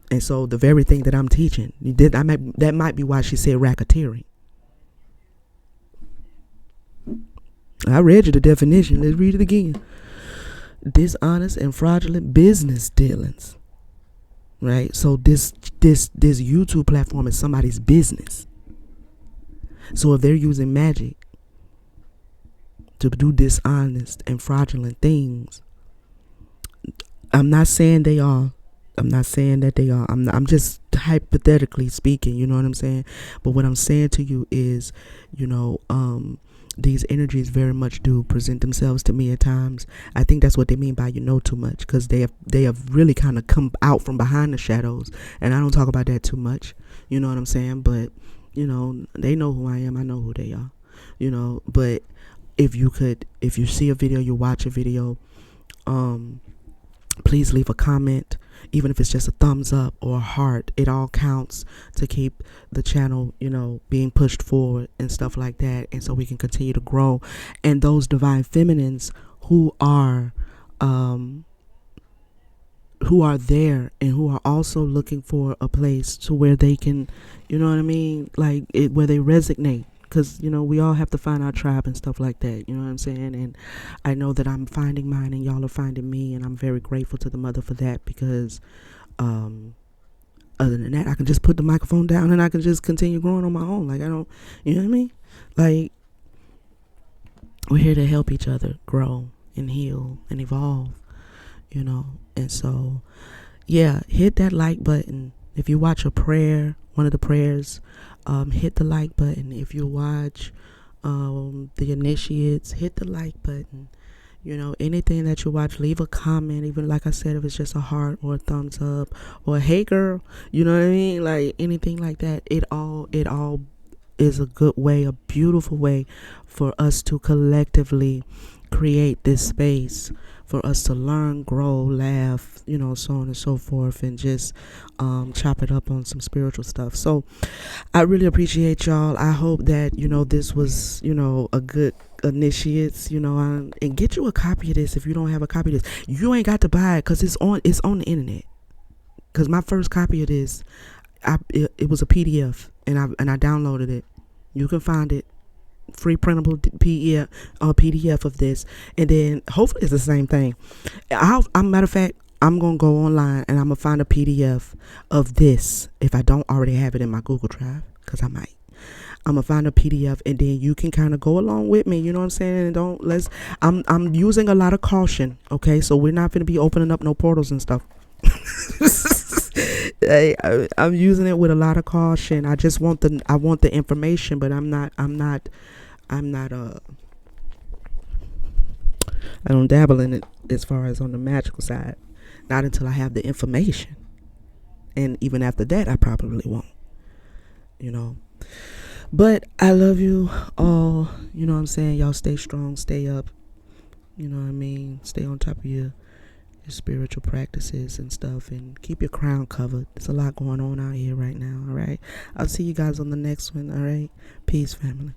And so the very thing that I'm teaching, that might be why she said racketeering. I read you the definition. Let's read it again. Dishonest and fraudulent business dealings. Right, so this YouTube platform is somebody's business. So if they're using Magick to do dishonest and fraudulent things, I'm not saying they are. I'm not saying that they are. I'm just hypothetically speaking. You know what I'm saying? But what I'm saying to you is, these energies very much do present themselves to me at times. I think that's what they mean by you know too much, because they have really kind of come out from behind the shadows, and I don't talk about that too much. You know what I'm saying? But they know who I am. I know who they are. But if you see a video, you watch a video, please leave a comment, even if it's just a thumbs up or a heart. It all counts to keep the channel, being pushed forward and stuff like that, and so we can continue to grow. And those divine feminines who are there and who are also looking for a place to where they can, you know what I mean, like where they resonate, because we all have to find our tribe and stuff like that. You know what I'm saying? And I know that I'm finding mine and y'all are finding me, and I'm very grateful to the mother for that, because other than that, I can just put the microphone down and I can just continue growing on my own. Like, I don't, you know what I mean? Like, we're here to help each other grow and heal and evolve, and so yeah, hit that like button. If you watch a prayer, one of the prayers, hit the like button. If you watch the initiates, hit the like button. Anything that you watch, leave a comment. Even like I said, if it's just a heart or a thumbs up or a hey girl, you know what I mean? Like anything like that, it all is a good way, a beautiful way for us to collectively create this space for us to learn, grow, laugh, so on and so forth, and just chop it up on some spiritual stuff. So I really appreciate y'all. I hope that this was a good initiates, and get you a copy of this. If you don't have a copy of this, you ain't got to buy it, because it's on the internet. Because my first copy of this, it was a PDF, and I downloaded it. You can find it, free printable PDF of this, and then hopefully it's the same thing. Matter of fact, I'm gonna go online and I'm gonna find a PDF of this if I don't already have it in my Google Drive, because I might. I'm gonna find a PDF, and then you can kind of go along with me. You know what I'm saying? And I'm using a lot of caution. Okay, so we're not gonna be opening up no portals and stuff. I'm using it with a lot of caution. I just want the information, but I don't dabble in it as far as on the magical side. Not until I have the information. And even after that, I probably won't. But I love you all. You know what I'm saying? Y'all stay strong, stay up. You know what I mean? Stay on top of your spiritual practices and stuff, and keep your crown covered. There's a lot going on out here right now. All right. I'll see you guys on the next one. All right. Peace, family.